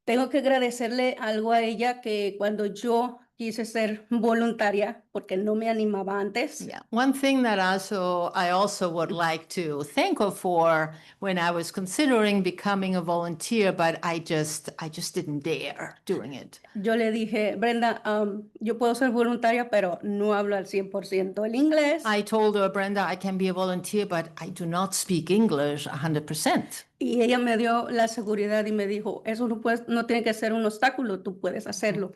tengo que agradecerle algo a ella que cuando yo quise ser voluntaria, porque no me animaba antes. Yeah. One thing that I also would like to thank her for when I was considering becoming a volunteer, but I just didn't dare doing it. Yo le dije, Brenda, yo puedo ser voluntaria, pero no hablo al 100% el inglés. I told her, Brenda, I can be a volunteer, but I do not speak English 100%. Y ella me dio la seguridad y me dijo, eso no tiene que ser un obstáculo, tú puedes hacerlo.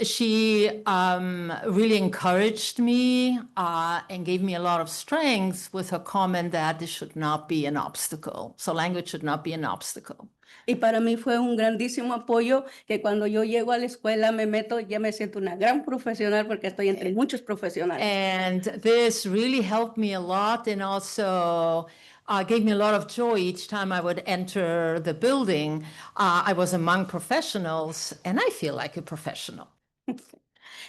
She really encouraged me and gave me a lot of strength with her comment that this should not be an obstacle. So language should not be an obstacle. Y para mí fue un grandísimo apoyo que cuando yo llego a la escuela me meto, ya me siento una gran profesional porque estoy entre muchos profesionales. And this really helped me a lot and also gave me a lot of joy each time I would enter the building. I was among professionals and I feel like a professional.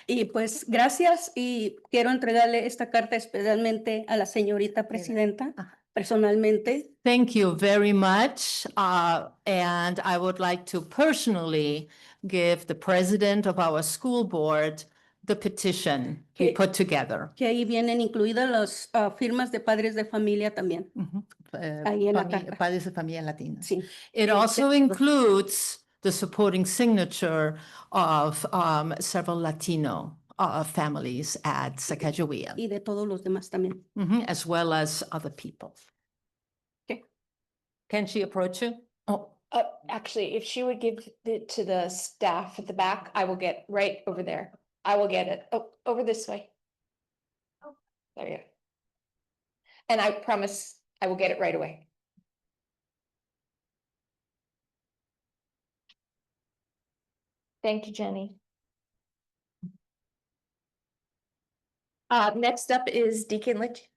Y pues gracias y quiero entregarle esta carta especialmente a la señorita presidenta, personalmente. Thank you very much. And I would like to personally give the president of our school board the petition we put together. Que ahí vienen incluidas las firmas de padres de familia también. Ahí en la carta. Padres de familia latinos. Sí. It also includes the supporting signature of several Latino families at Sacagawea. Y de todos los demás también. As well as other people. Okay. Can she approach you? Oh, actually, if she would give it to the staff at the back, I will get right over there. I will get it. Oh, over this way. Oh, there you go. And I promise I will get it right away. Thank you, Jenny. Next up is Deacon Lich.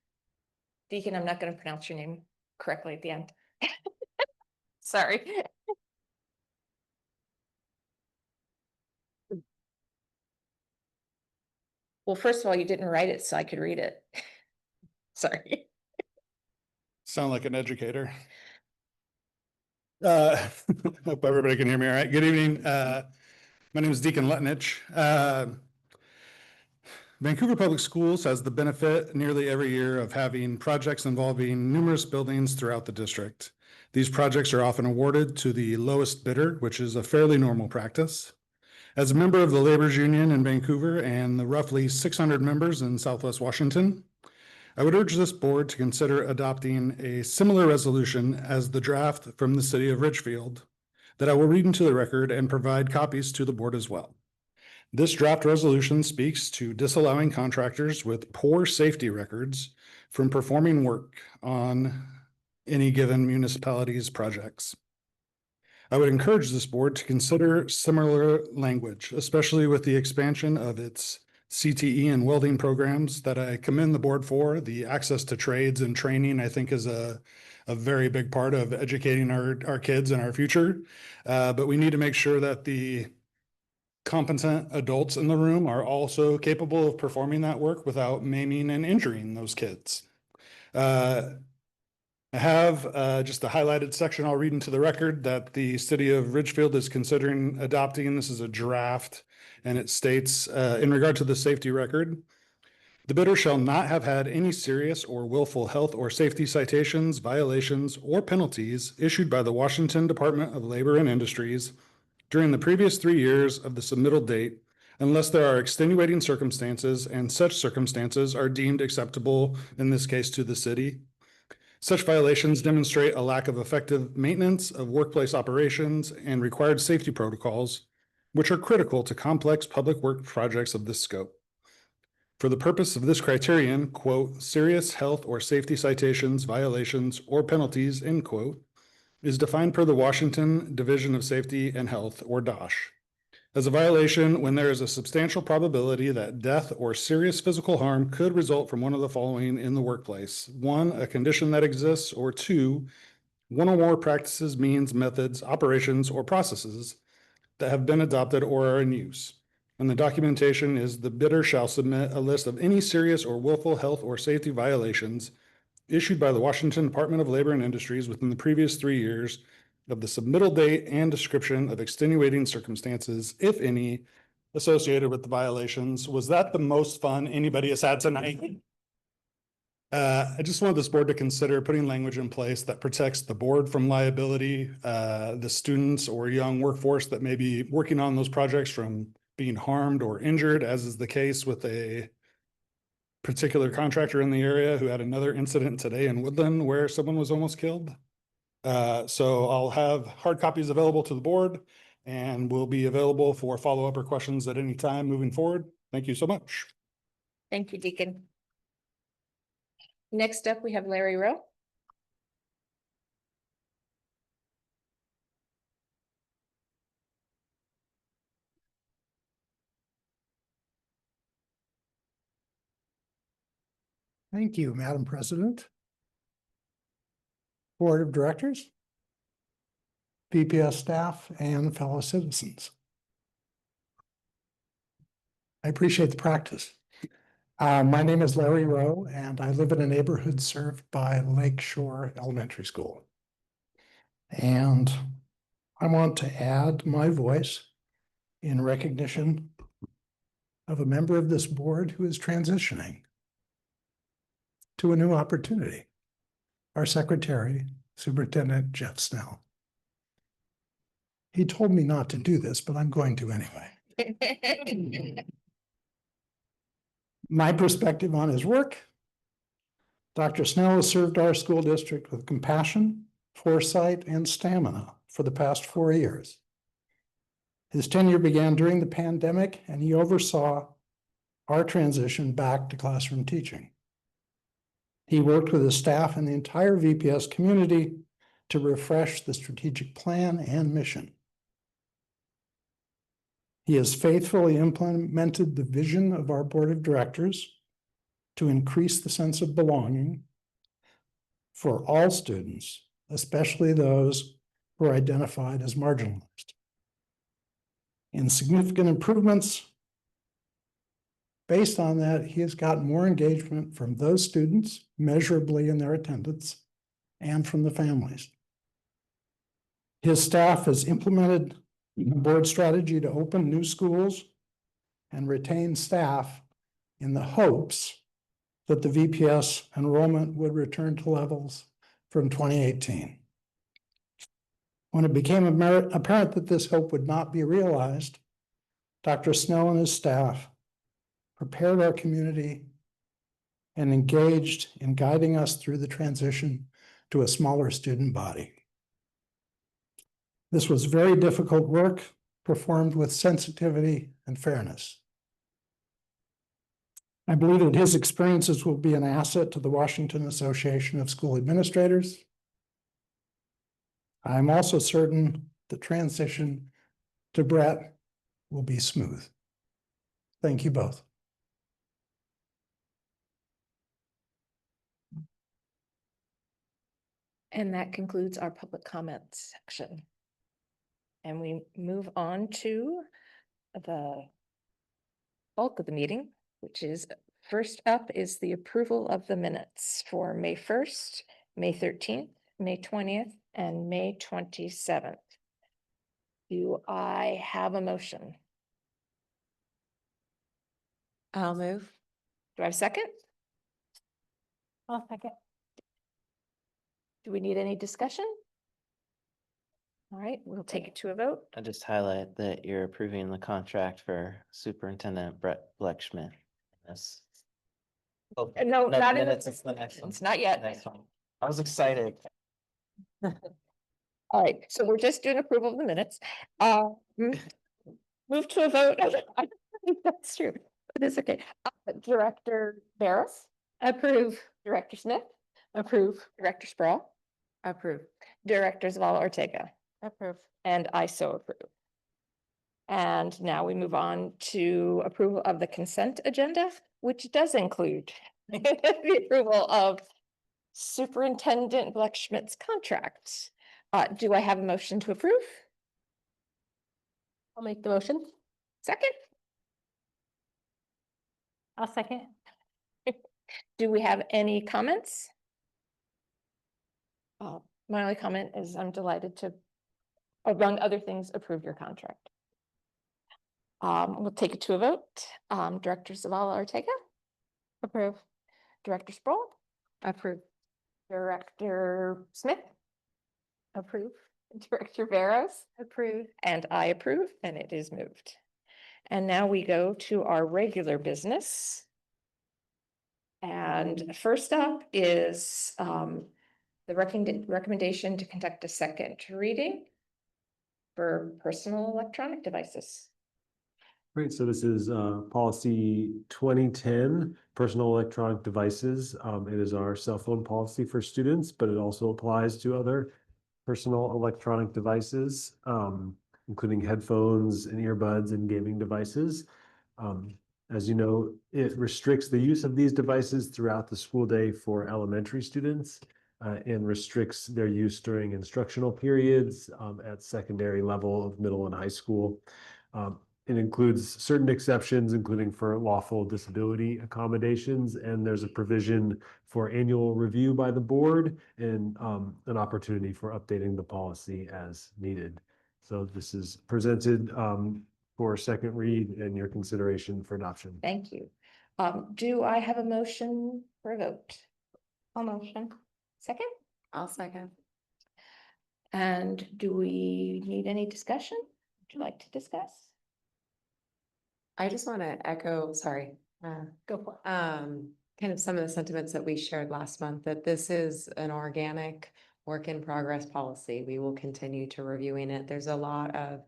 Deacon, I'm not going to pronounce your name correctly at the end. Sorry. Well, first of all, you didn't write it so I could read it. Sorry. Sound like an educator. Hope everybody can hear me all right. Good evening. My name is Deacon Letnich. Vancouver Public Schools has the benefit nearly every year of having projects involving numerous buildings throughout the district. These projects are often awarded to the lowest bidder, which is a fairly normal practice. As a member of the Laborers Union in Vancouver and the roughly 600 members in Southwest Washington, I would urge this board to consider adopting a similar resolution as the draft from the city of Ridgefield that I will read into the record and provide copies to the board as well. This draft resolution speaks to disallowing contractors with poor safety records from performing work on any given municipality's projects. I would encourage this board to consider similar language, especially with the expansion of its CTE and welding programs that I commend the board for. The access to trades and training, I think, is a very big part of educating our kids and our future. But we need to make sure that the competent adults in the room are also capable of performing that work without maiming and injuring those kids. I have just a highlighted section I'll read into the record that the city of Ridgefield is considering adopting. This is a draft, and it states, in regard to the safety record, the bidder shall not have had any serious or willful health or safety citations, violations, or penalties issued by the Washington Department of Labor and Industries during the previous 3 years of the submittal date, unless there are extenuating circumstances and such circumstances are deemed acceptable, in this case to the city. Such violations demonstrate a lack of effective maintenance of workplace operations and required safety protocols, which are critical to complex public work projects of this scope. For the purpose of this criterion, quote, serious health or safety citations, violations, or penalties, end quote, is defined per the Washington Division of Safety and Health, or DOSH, as a violation when there is a substantial probability that death or serious physical harm could result from one of the following in the workplace. 1, a condition that exists, or 2, one or more practices, means, methods, operations, or processes that have been adopted or are in use. And the documentation is the bidder shall submit a list of any serious or willful health or safety violations issued by the Washington Department of Labor and Industries within the previous 3 years of the submittal date and description of extenuating circumstances, if any, associated with the violations. Was that the most fun anybody has had tonight? I just want this board to consider putting language in place that protects the board from liability, the students or young workforce that may be working on those projects from being harmed or injured, as is the case with a particular contractor in the area who had another incident today in Woodland where someone was almost killed. So I'll have hard copies available to the board and will be available for follow-up or questions at any time moving forward. Thank you so much. Thank you, Deacon. Next up, we have Larry Rowe. Thank you, Madam President. Board of Directors, VPS staff, and fellow citizens. I appreciate the practice. My name is Larry Rowe, and I live in a neighborhood served by Lakeshore Elementary School. And I want to add my voice in recognition of a member of this board who is transitioning to a new opportunity, our Secretary, Superintendent Jeff Snell. He told me not to do this, but I'm going to anyway. My perspective on his work: Dr. Snell has served our school district with compassion, foresight, and stamina for the past 4 years. His tenure began during the pandemic, and he oversaw our transition back to classroom teaching. He worked with his staff and the entire VPS community to refresh the strategic plan and mission. He has faithfully implemented the vision of our board of directors to increase the sense of belonging for all students, especially those who are identified as marginalized. In significant improvements, based on that, he has gotten more engagement from those students measurably in their attendance and from the families. His staff has implemented a board strategy to open new schools and retain staff in the hopes that the VPS enrollment would return to levels from 2018. When it became apparent that this hope would not be realized, Dr. Snell and his staff prepared our community and engaged in guiding us through the transition to a smaller student body. This was very difficult work performed with sensitivity and fairness. I believe that his experiences will be an asset to the Washington Association of School Administrators. I'm also certain the transition to Brett will be smooth. Thank you both. And that concludes our public comment section. And we move on to the bulk of the meeting, which is first up is the approval of the minutes for May 1st, May 13th, May 20th, and May 27th. Do I have a motion? I'll move. Do I have a second? I'll second. Do we need any discussion? All right, we'll take it to a vote. I just highlight that you're approving the contract for Superintendent Brett Blechschmidt. Yes. Oh, No, not in the, minutes, it's the next one. it's not yet. Next one. I was excited. All right, so we're just doing approval of the minutes. Move to a vote. I think that's true, but it's okay. Director Barros? Approve. Director Smith? Approve. Director Sproul? Approve. Director Zavala Ortega? Approve. And I so approve. And now we move on to approval of the consent agenda, which does include the approval of Superintendent Blechschmidt's contract. Do I have a motion to approve? I'll make the motion. Second? I'll second. Do we have any comments? My only comment is I'm delighted to, among other things, approve your contract. We'll take it to a vote. Director Zavala Ortega? Approve. Director Sproul? Approve. Director Smith? Approve. Director Barros? Approve. And I approve, and it is moved. And now we go to our regular business. And first up is the recommendation to conduct a second reading for personal electronic devices. Great, so this is policy 2010, personal electronic devices. It is our cell phone policy for students, but it also applies to other personal electronic devices, including headphones and earbuds and gaming devices. As you know, it restricts the use of these devices throughout the school day for elementary students and restricts their use during instructional periods at secondary level of middle and high school. It includes certain exceptions, including for lawful disability accommodations, and there's a provision for annual review by the board and an opportunity for updating the policy as needed. So this is presented for second read and your consideration for adoption. Thank you. Do I have a motion for a vote? I'll motion. Second? I'll second. And do we need any discussion? Would you like to discuss? I just want to echo, sorry, Go for it. kind of some of the sentiments that we shared last month, that this is an organic work in progress policy. We will continue to reviewing it. There's a lot of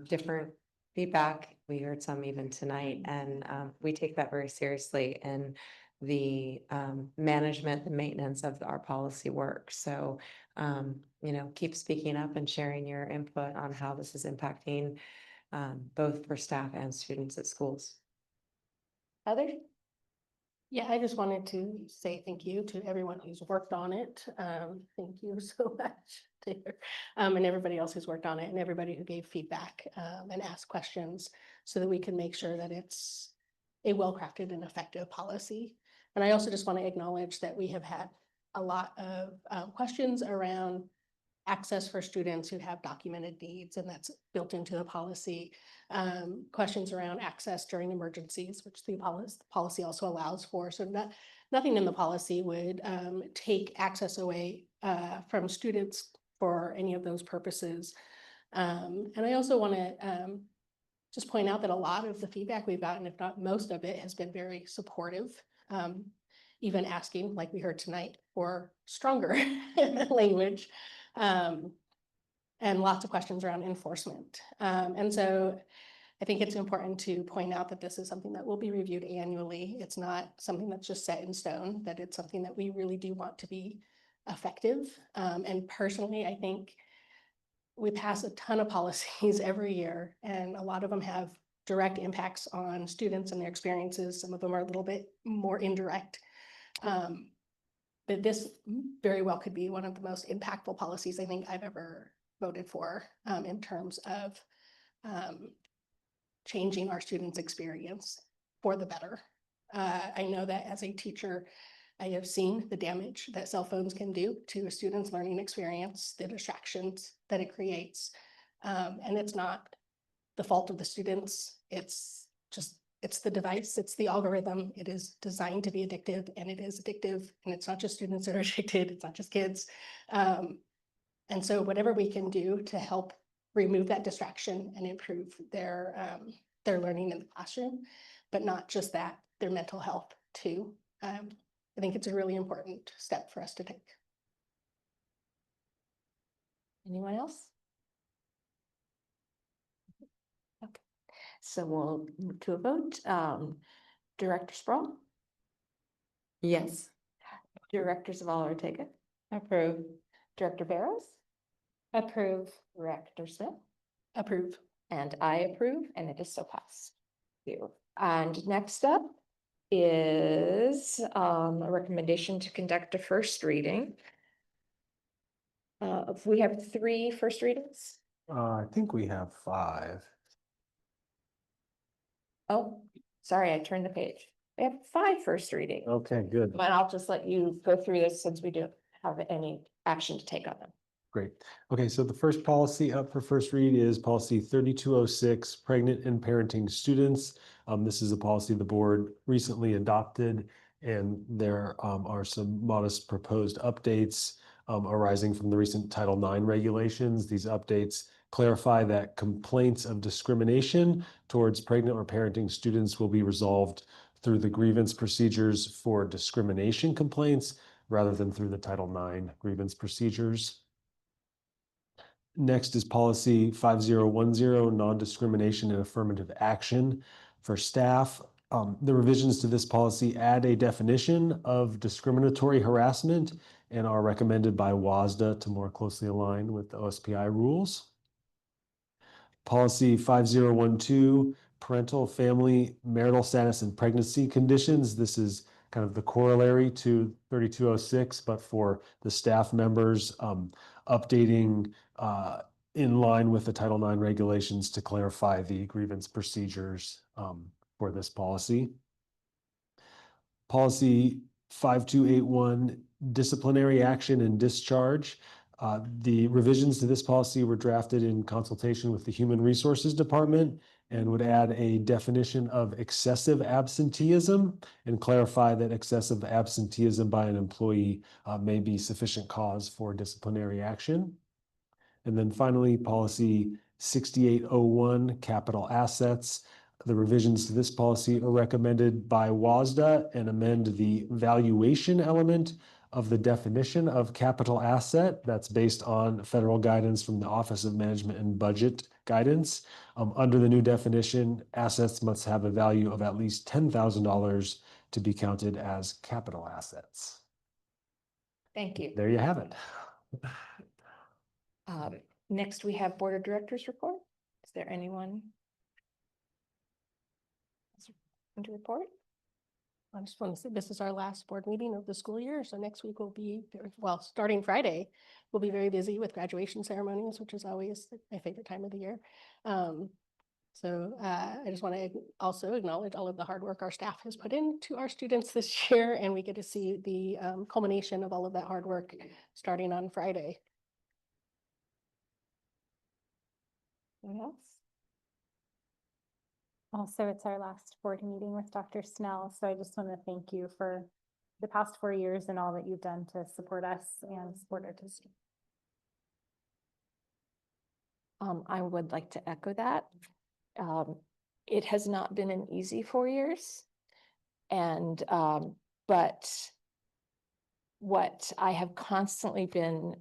different feedback We heard some even tonight, and we take that very seriously in the management, the maintenance of our policy work. So, keep speaking up and sharing your input on how this is impacting both for staff and students at schools. Heather? Yeah, I just wanted to say thank you to everyone who's worked on it. Thank you so much, Taylor. And everybody else who's worked on it and everybody who gave feedback and asked questions so that we can make sure that it's a well-crafted and effective policy. And I also just want to acknowledge that we have had a lot of questions around access for students who have documented needs, and that's built into the policy. Questions around access during emergencies, which the policy also allows for. So nothing in the policy would take access away from students for any of those purposes. And I also want to just point out that a lot of the feedback we've gotten, if not most of it, has been very supportive. Even asking, like we heard tonight, for stronger language. And lots of questions around enforcement. And so I think it's important to point out that this is something that will be reviewed annually. It's not something that's just set in stone, that it's something that we really do want to be effective. And personally, I think we pass a ton of policies every year, and a lot of them have direct impacts on students and their experiences. Some of them are a little bit more indirect. But this very well could be one of the most impactful policies I think I've ever voted for in terms of changing our students' experience for the better. I know that as a teacher, I have seen the damage that cell phones can do to a student's learning experience, the distractions that it creates. And it's not the fault of the students. It's the device, it's the algorithm. It is designed to be addictive, and it is addictive. And it's not just students that are addicted, it's not just kids. And so whatever we can do to help remove that distraction and improve their learning in the classroom, but not just that, their mental health too. I think it's a really important step for us to take. Anyone else? Okay, so we'll move to a vote. Director Sproul? Yes. Director Zavala Ortega? Approve. Director Barrows? Approve. Director Smith? Approve. And I approve, and it is so passed. Thank you. And next up is a recommendation to conduct a first reading. If we have 3 first readings. I think we have 5. Oh, sorry, I turned the page. We have 5 first readings. Okay, good. But I'll just let you go through this since we don't have any action to take on them. Great. Okay, so the first policy up for first read is policy 3206, pregnant and parenting students. This is a policy the board recently adopted, and there are some modest proposed updates arising from the recent Title IX regulations. These updates clarify that complaints of discrimination towards pregnant or parenting students will be resolved through the grievance procedures for discrimination complaints rather than through the Title IX grievance procedures. Next is policy 5010, non-discrimination and affirmative action for staff. The revisions to this policy add a definition of discriminatory harassment and are recommended by WASDA to more closely align with the OSPI rules. Policy 5012, parental, family, marital status, and pregnancy conditions. This is kind of the corollary to 3206, but for the staff members, updating in line with the Title IX regulations to clarify the grievance procedures for this policy. Policy 5281, disciplinary action and discharge. The revisions to this policy were drafted in consultation with the Human Resources Department and would add a definition of excessive absenteeism and clarify that excessive absenteeism by an employee may be sufficient cause for disciplinary action. And then finally, policy 6801, capital assets. The revisions to this policy are recommended by WASDA and amend the valuation element of the definition of capital asset. That's based on federal guidance from the Office of Management and Budget guidance. Under the new definition, assets must have a value of at least $10,000 to be counted as capital assets. Thank you. There you have it. Next, we have Board of Directors report. Is there anyone to report? I just want to say this is our last board meeting of the school year. So next week will be, well, starting Friday, we'll be very busy with graduation ceremonies, which is always my favorite time of the year. I just want to also acknowledge all of the hard work our staff has put into our students this year, and we get to see the culmination of all of that hard work starting on Friday. Anyone else? Also, it's our last board meeting with Dr. Snell, so I just want to thank you for the past 4 years and all that you've done to support us and support our district. I would like to echo that. It has not been an easy 4 years, and but what I have constantly been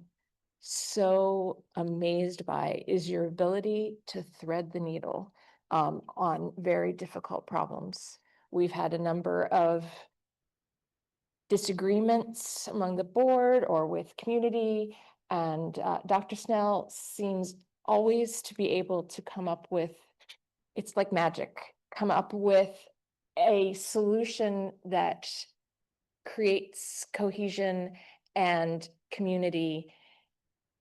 so amazed by is your ability to thread the needle on very difficult problems. We've had a number of disagreements among the board or with community, and Dr. Snell seems always to be able to come up with, it's like magic, come up with a solution that creates cohesion and community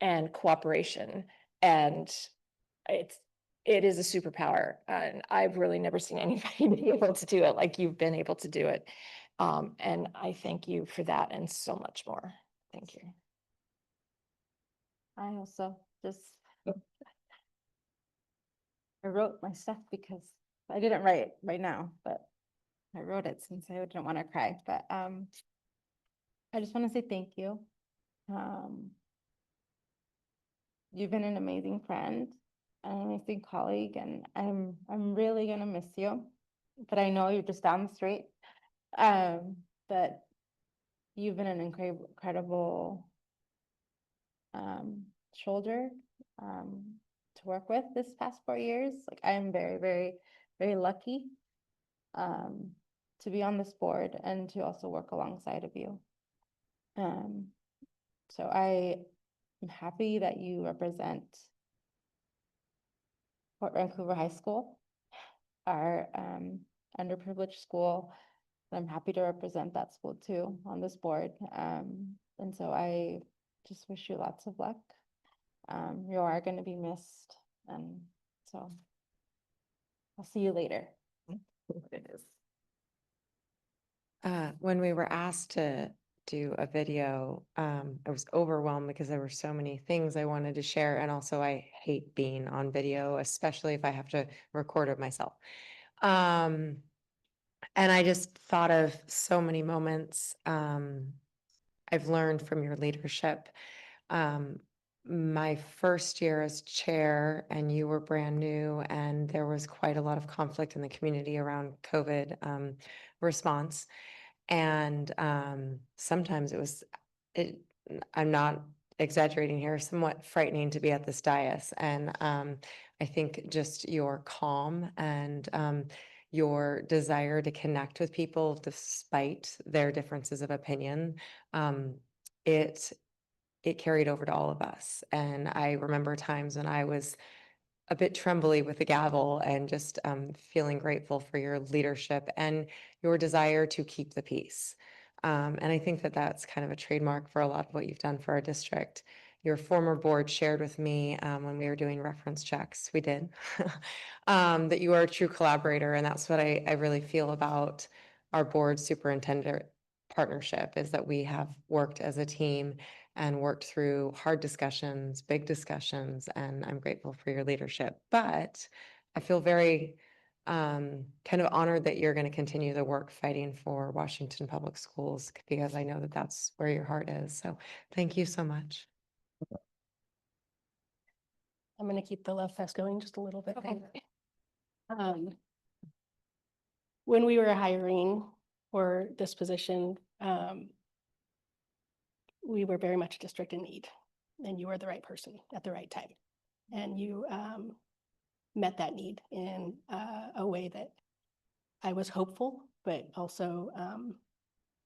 and cooperation. And it is a superpower. And I've really never seen anybody be able to do it like you've been able to do it. And I thank you for that and so much more. Thank you. I also just, I wrote my stuff because I didn't write it right now, but I wrote it since I didn't want to cry. But I just want to say thank you. You've been an amazing friend, an amazing colleague, and I'm really gonna miss you. But I know you're just down the street. But you've been an incredible shoulder to work with this past 4 years. Like, I am very, very, very lucky to be on this board and to also work alongside of you. So I am happy that you represent Fort Vancouver High School, our underprivileged school. I'm happy to represent that school too on this board. And so I just wish you lots of luck. You are going to be missed. And so I'll see you later. When we were asked to do a video, I was overwhelmed because there were so many things I wanted to share. And also I hate being on video, especially if I have to record it myself. And I just thought of so many moments I've learned from your leadership. My first year as chair, and you were brand new, and there was quite a lot of conflict in the community around COVID response. And sometimes I'm not exaggerating here, somewhat frightening to be at this dais. And I think just your calm and your desire to connect with people despite their differences of opinion, it carried over to all of us. And I remember times when I was a bit trembly with the gavel and just feeling grateful for your leadership and your desire to keep the peace. And I think that that's kind of a trademark for a lot of what you've done for our district. Your former board shared with me when we were doing reference checks, we did, that you are a true collaborator. And that's what I really feel about our board superintendent partnership, is that we have worked as a team and worked through hard discussions, big discussions, and I'm grateful for your leadership. But I feel very kind of honored that you're going to continue the work fighting for Washington Public Schools, because I know that that's where your heart is. So thank you so much. I'm going to keep the love fest going just a little bit. Okay. When we were hiring for this position, we were very much a district in need, and you were the right person at the right time. And you met that need in a way that I was hopeful, but also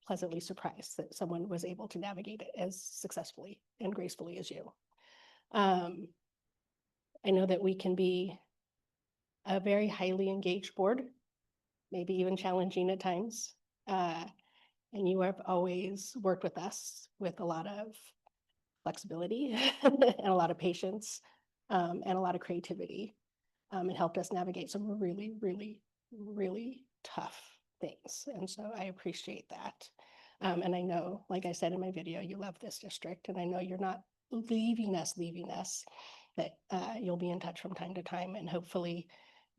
pleasantly surprised that someone was able to navigate it as successfully and gracefully as you. I know that we can be a very highly engaged board, maybe even challenging at times. And you have always worked with us with a lot of flexibility and a lot of patience and a lot of creativity, and helped us navigate some really, really, really tough things. And so I appreciate that. And I know, like I said in my video, you love this district, and I know you're not leaving us, that you'll be in touch from time to time and hopefully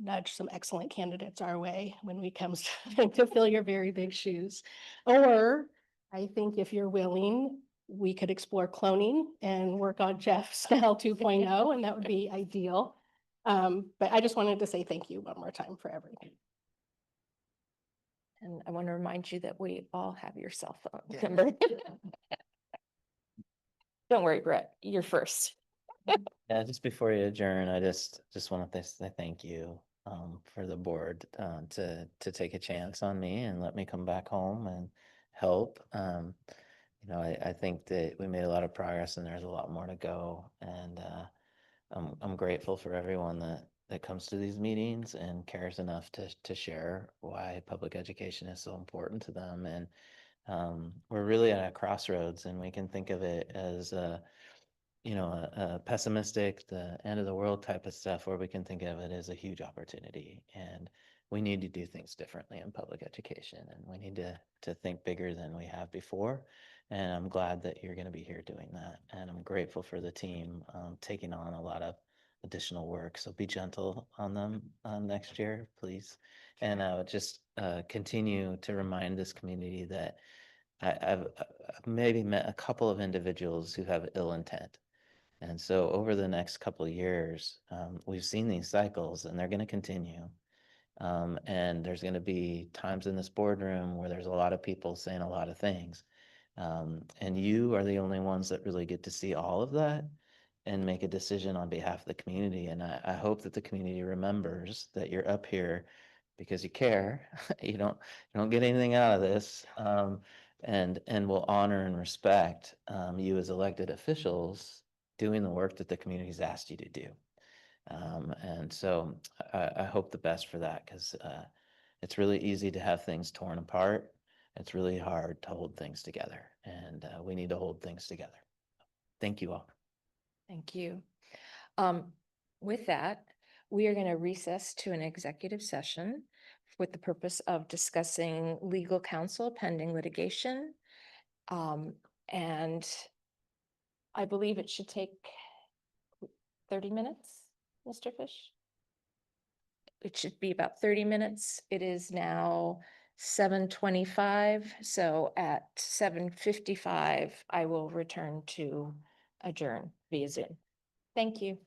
nudge some excellent candidates our way when it comes to fill your very big shoes. Or I think if you're willing, we could explore cloning and work on Jeff's now 2.0, and that would be ideal. But I just wanted to say thank you one more time for everything. And I want to remind you that we all have your cell phone number. Don't worry, Brett, you're first. Yeah, just before you adjourn, I just want to say thank you for the board to take a chance on me and let me come back home and help. You know, I think that we made a lot of progress and there's a lot more to go. And I'm grateful for everyone that comes to these meetings and cares enough to share why public education is so important to them. And we're really at a crossroads, and we can think of it as a pessimistic, the end of the world type of stuff, or we can think of it as a huge opportunity. And we need to do things differently in public education, and we need to think bigger than we have before. And I'm glad that you're going to be here doing that. And I'm grateful for the team taking on a lot of additional work. So be gentle on them next year, please. And just continue to remind this community that I've maybe met a couple of individuals who have ill intent. And so over the next couple of years, we've seen these cycles, and they're going to continue. And there's going to be times in this boardroom where there's a lot of people saying a lot of things. And you are the only ones that really get to see all of that and make a decision on behalf of the community. And I hope that the community remembers that you're up here because you care. You don't get anything out of this. And will honor and respect you as elected officials doing the work that the community's asked you to do. And so I hope the best for that, because it's really easy to have things torn apart. It's really hard to hold things together, and we need to hold things together. Thank you all. Thank you. With that, we are going to recess to an executive session with the purpose of discussing legal counsel pending litigation. And I believe it should take 30 minutes, Mr. Fish? It should be about 30 minutes. It is now 7:25, so at 7:55, I will return to adjourn via Zoom. Thank you.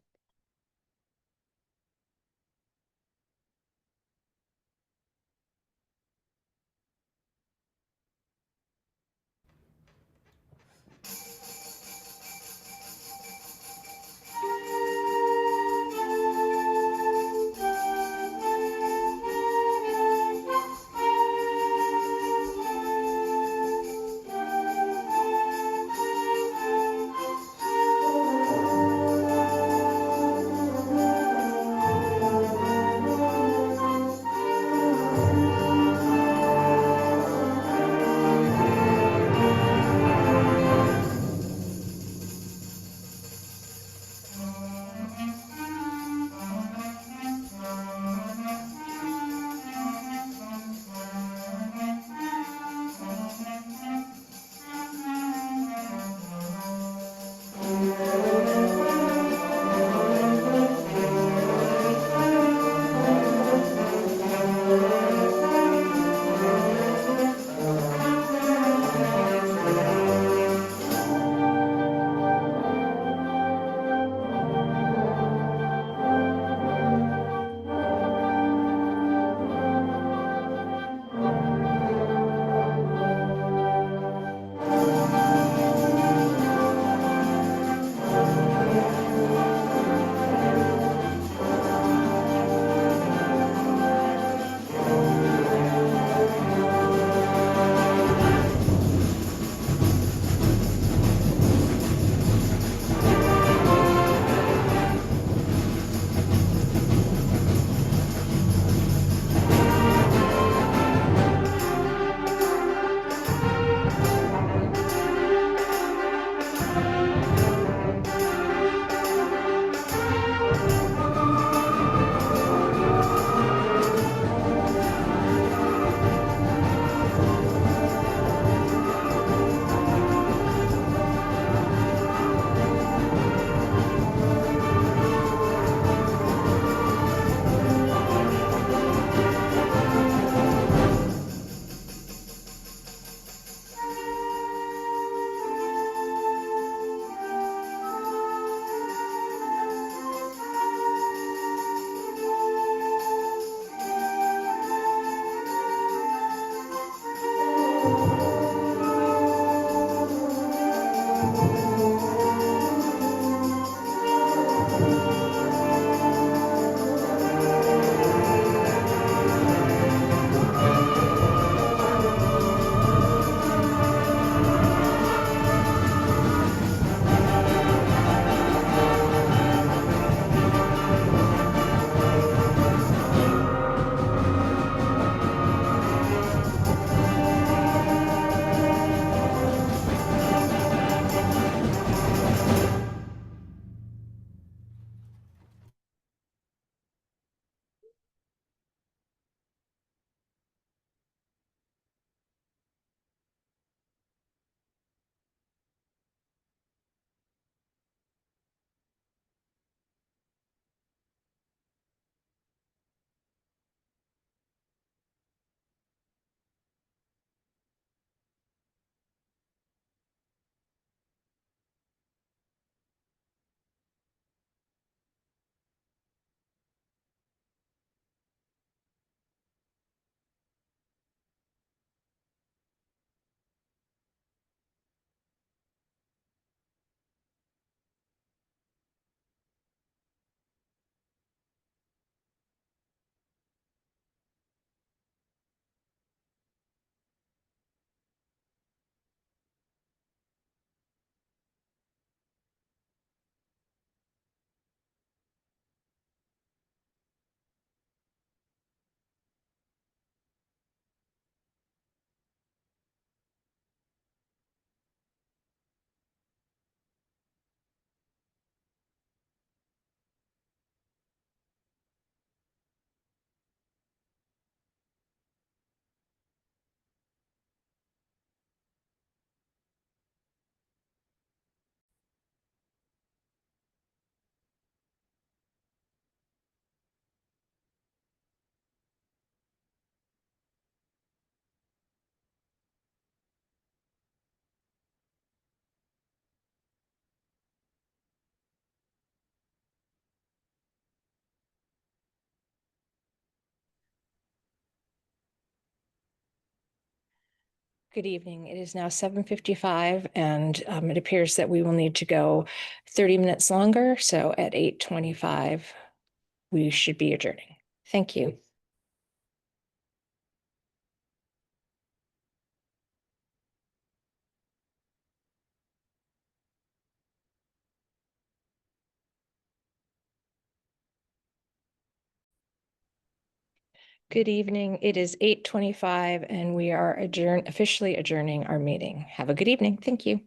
Good evening. It is now 7:55 and it appears that we will need to go 30 minutes longer. So at 8:25, we should be adjourning. Thank you. Good evening. It is 8:25 and we are officially adjourning our meeting. Have a good evening. Thank you.